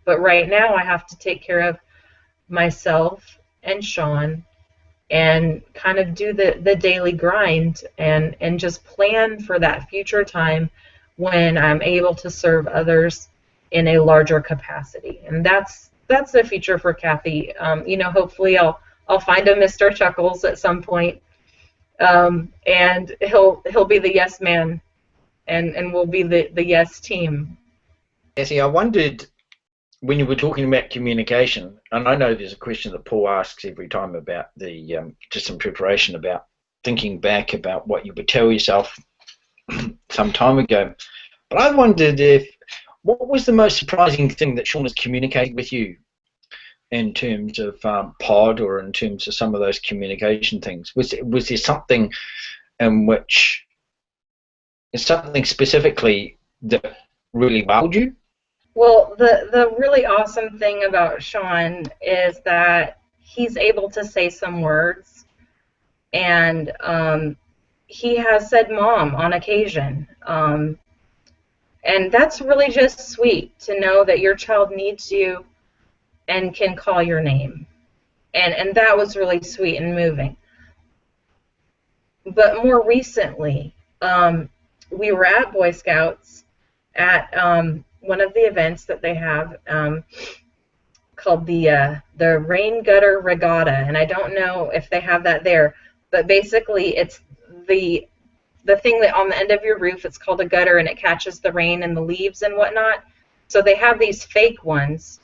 But right now I have to take care of myself and Sean and kind of do the daily grind and just plan for that future time when I'm able to serve others in a larger capacity. And that's the future for Kathy. Hopefully I'll find a Mr. Chuckles at some point, and he'll be the yes man, and we'll be the yes team. Kathy, I wondered, when you were talking about communication, and I know there's a question that Paul asks every time about the just some preparation about thinking back about what you would tell yourself some time ago, but I wondered what was the most surprising thing that Sean has communicated with you in terms of pod, or in terms of some of those communication things? Was there something in which, something specifically that really wowed you? Well, the really awesome thing about Sean is that he's able to say some words, and he has said mom on occasion. And that's really just sweet to know that your child needs you and can call your name. And that was really sweet and moving. But more recently, we were at Boy Scouts at one of the events that they have called the Rain Gutter Regatta, and I don't know if they have that there, but basically it's the thing that on the end of your roof, it's called a gutter, and it catches the rain and the leaves and whatnot. So they have these fake ones,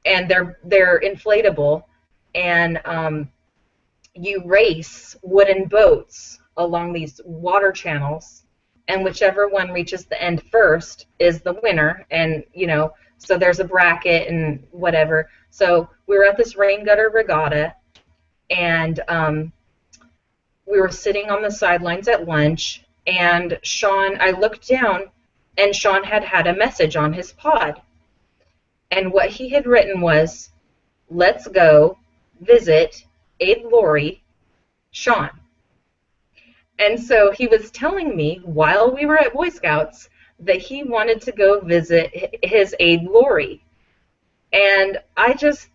and they're inflatable, and you race wooden boats along these water channels, and whichever one reaches the end first is the winner. And so there's a bracket and whatever. So we were at this Rain Gutter Regatta, and we were sitting on the sidelines at lunch, and Sean, I looked down, and Sean had a message on his pod. And what he had written was, "Let's go visit Aid Lori, Sean." And so he was telling me while we were at Boy Scouts that he wanted to go visit his Aid Lori. And I just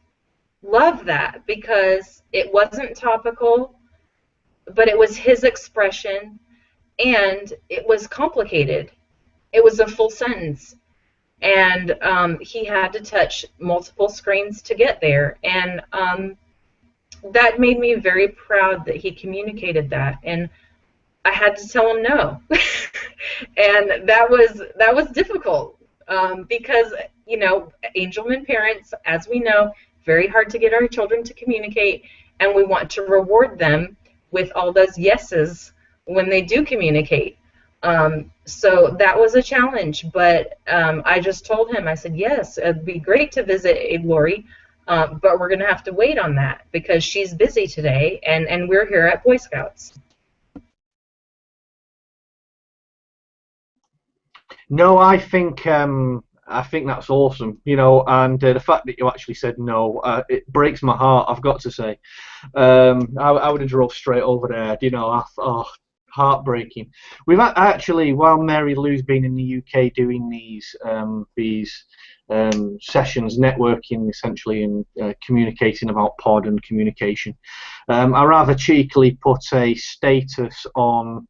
love that, because it wasn't topical, but it was his expression, and it was complicated. It was a full sentence, and he had to touch multiple screens to get there. And that made me very proud that he communicated that, and I had to tell him no. And that was difficult, because, you know, Angelman parents, as we know, very hard to get our children to communicate, and we want to reward them with all those yeses when they do communicate. So that was a challenge, but I just told him, I said, yes, it'd be great to visit Lori, but we're going to have to wait on that because she's busy today, and we're here at Boy Scouts. No, I think that's awesome, you know, and the fact that you actually said no, it breaks my heart, I've got to say. I would have drove straight over there, you know. Heartbreaking. We've actually, while Mary Lou's been in the UK doing these sessions, networking essentially, and communicating about pod and communication, I rather cheekily put a status on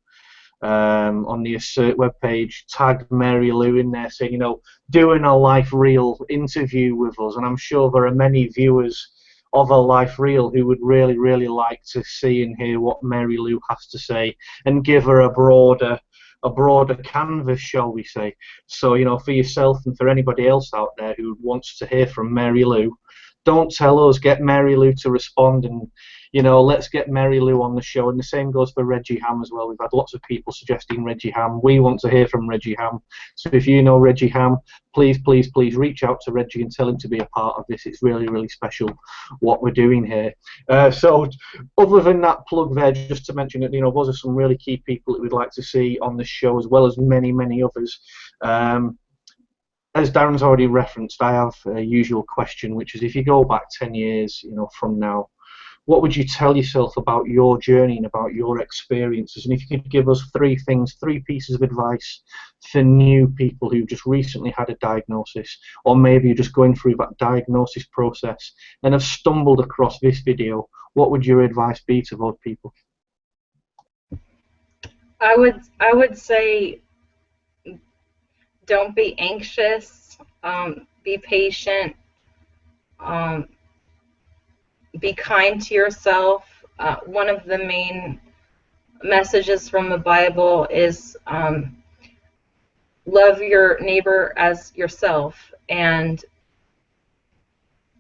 the Assert webpage, tagged Mary Lou in there, saying, you know, doing a ALiFeReal interview with us, and I'm sure there are many viewers of ALiFeReal who would really, really like to see and hear what Mary Lou has to say, and give her a broader canvas, shall we say. So, you know, for yourself and for anybody else out there who wants to hear from Mary Lou, don't tell us, get Mary Lou to respond, and, you know, let's get Mary Lou on the show. And the same goes for Reggie Ham as well. We've had lots of people suggesting Reggie Ham. We want to hear from Reggie Ham. So if you know Reggie Ham, please, please, please reach out to Reggie and tell him to be a part of this. It's really, really special what we're doing here. So other than that plug there, just to mention that, you know, those are some really key people that we'd like to see on the show, as well as many, many others. As Darren's already referenced, I have a usual question, which is, if you go back 10 years, you know, from now, what would you tell yourself about your journey and about your experiences? And if you could give us three pieces of advice for new people who've just recently had a diagnosis, or maybe you're just going through that diagnosis process and have stumbled across this video, what would your advice be to those people? I would say, don't be anxious, be patient, be kind to yourself. One of the main messages from the Bible is love your neighbor as yourself, and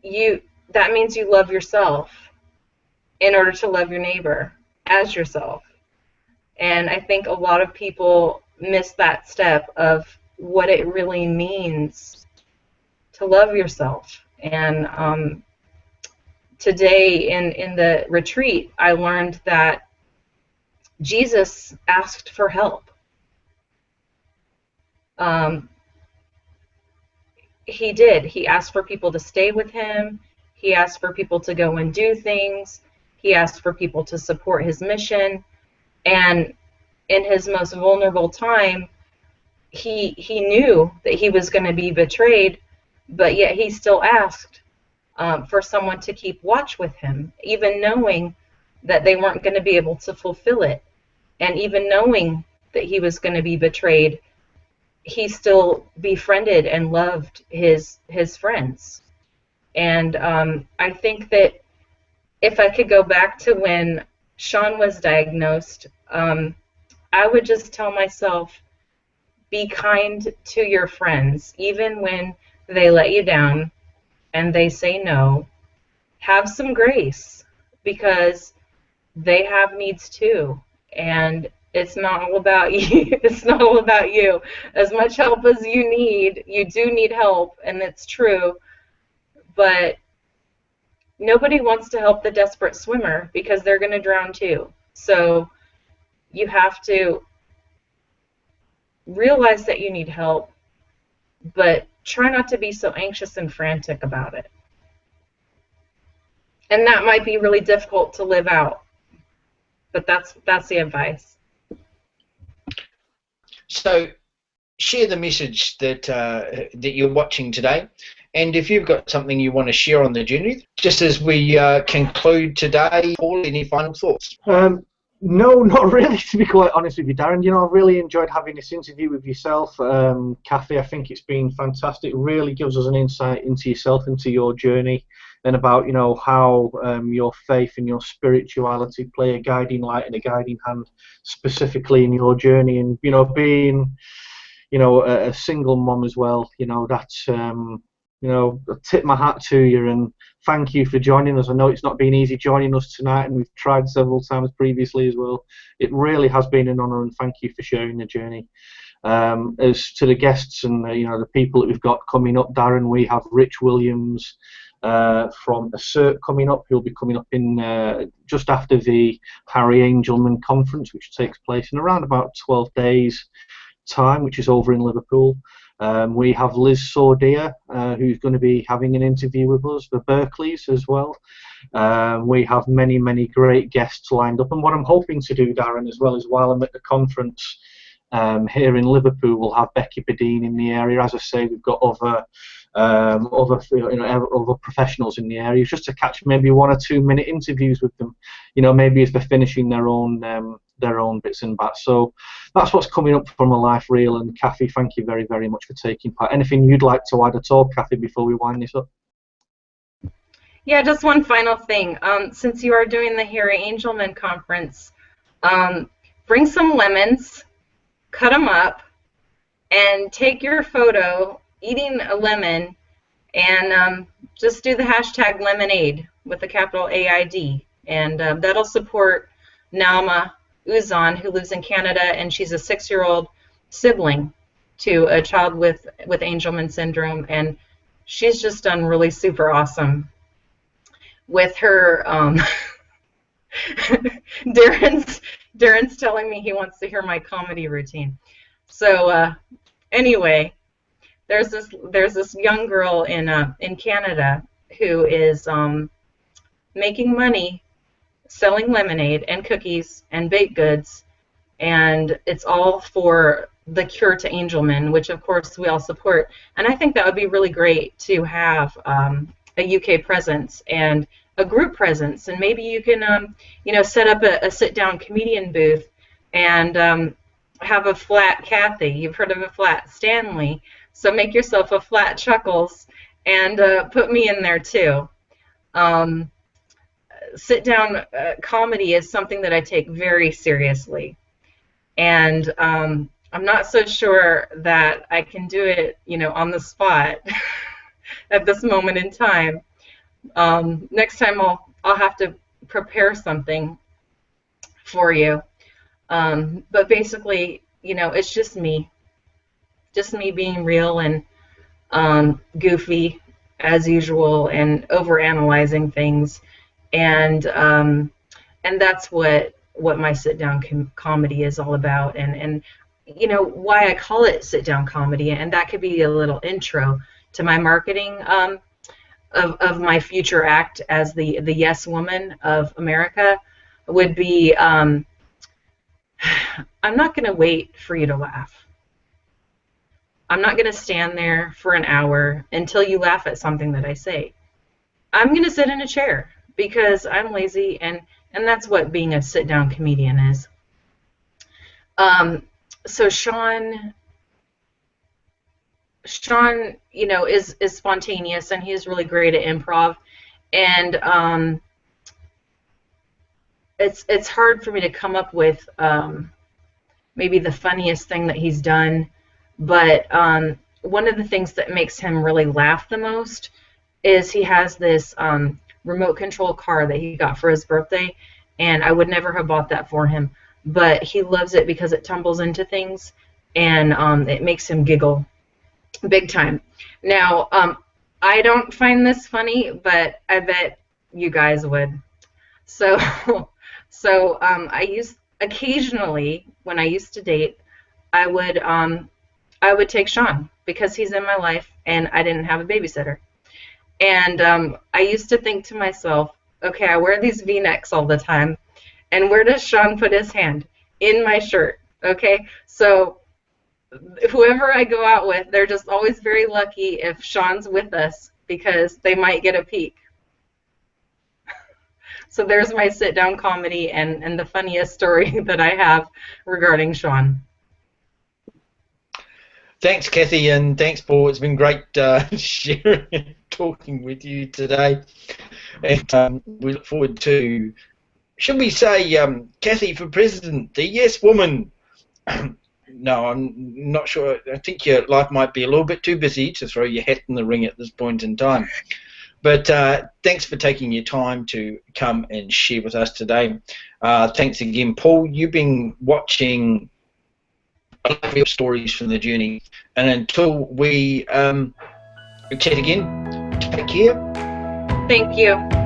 that means you love yourself in order to love your neighbor as yourself. And I think a lot of people miss that step of what it really means to love yourself. And today in the retreat, I learned that Jesus asked for help. He did. He asked for people to stay with him. He asked for people to go and do things. He asked for people to support his mission. And in his most vulnerable time, he knew that he was going to be betrayed, but yet he still asked for someone to keep watch with him, even knowing that they weren't going to be able to fulfill it. And even knowing that he was going to be betrayed, he still befriended and loved his friends. And I think that if I could go back to when Sean was diagnosed, I would just tell myself, be kind to your friends, even when they let you down and they say no. Have some grace, because they have needs too, and it's not all about you. It's not all about you. As much help as you need, you do need help, and it's true, but nobody wants to help the desperate swimmer because they're going to drown too. So you have to realize that you need help, but try not to be so anxious and frantic about it. And that might be really difficult to live out, but that's the advice. So share the message that that you're watching today, and if you've got something you want to share on the journey, just as we conclude today, Paul, any final thoughts? No, not really, to be quite honest with you, Darren. You know, I've really enjoyed having this interview with yourself, Kathy. I think it's been fantastic. It really gives us an insight into yourself, into your journey, and about, you know, how your faith and your spirituality play a guiding light and a guiding hand, specifically in your journey. And, you know, being, you know, a single mom as well, you know, that's, you know, I tip my hat to you and thank you for joining us. I know it's not been easy joining us tonight, and we've tried several times previously as well. It really has been an honour, and thank you for sharing the journey. As to the guests and you know, the people that we've got coming up, Darren, we have Rich Williams from Assert coming up. He'll be coming up in just after the Harry Angelman conference, which takes place in around about 12 days time, which is over in Liverpool. We have Liz Sordia, who's going to be having an interview with us for Berkeley's as well. We have many, many great guests lined up. And what I'm hoping to do, Darren, as well, is while I'm at the conference here in Liverpool, we'll have Becky Badine in the area. As I say, we've got other other professionals in the area, just to catch maybe 1 or 2 minute interviews with them. You know, maybe if they're finishing their own bits and bats. So that's what's coming up from ALifeReal. And Kathy, thank you very, very much for taking part. Anything you'd like to add at all, Kathy, before we wind this up? Yeah, just one final thing. Since you are doing the Harry Angelman conference, bring some lemons, cut them up, and take your photo eating a lemon, and just do the hashtag lemonade with a capital AID, and that'll support Naama Uzan, who lives in Canada, and she's a 6-year-old sibling to a child with Angelman syndrome, and she's just done really super awesome with her. Darren's telling me he wants to hear my comedy routine. So anyway, there's this young girl in Canada who is making money selling lemonade and cookies and baked goods, and it's all for the cure to Angelman, which of course we all support. And I think that would be really great to have a UK presence and a group presence, and maybe you can you know, set up a sit-down comedian booth and have a flat Kathy. You've heard of a flat Stanley, so make yourself a flat Chuckles and put me in there too. Sit-down comedy is something that I take very seriously, and I'm not so sure that I can do it, you know, on the spot at this moment in time. Next time I'll have to prepare something for you, but basically, you know, it's just me being real and goofy as usual and overanalyzing things. And that's what my sit-down comedy is all about, and you know why I call it sit-down comedy, and that could be a little intro to my marketing of my future act as the Yes Woman of America would be, I'm not going to wait for you to laugh. I'm not going to stand there for an hour until you laugh at something that I say. I'm going to sit in a chair, because I'm lazy, and that's what being a sit-down comedian is. So Sean, you know, is spontaneous, and he is really great at improv, and it's hard for me to come up with maybe the funniest thing that he's done, but one of the things that makes him really laugh the most is he has this remote control car that he got for his birthday, and I would never have bought that for him, but he loves it because it tumbles into things, and it makes him giggle big time. Now, I don't find this funny, but I bet you guys would. So I used occasionally, when I used to date, I would take Sean because he's in my life and I didn't have a babysitter. And I used to think to myself, okay, I wear these V-necks all the time, and where does Sean put his hand? In my shirt, okay? So whoever I go out with, they're just always very lucky if Sean's with us because they might get a peek. So there's my sit-down comedy and the funniest story that I have regarding Sean. Thanks, Kathy, and thanks, Paul. It's been great sharing and talking with you today. And we look forward to, should we say, Kathy for president, the yes woman? No, I'm not sure. I think your life might be a little bit too busy to throw your hat in the ring at this point in time. But thanks for taking your time to come and share with us today. Thanks again, Paul. You've been watching ALifeReal stories from the journey. And until we chat again, take care. Thank you.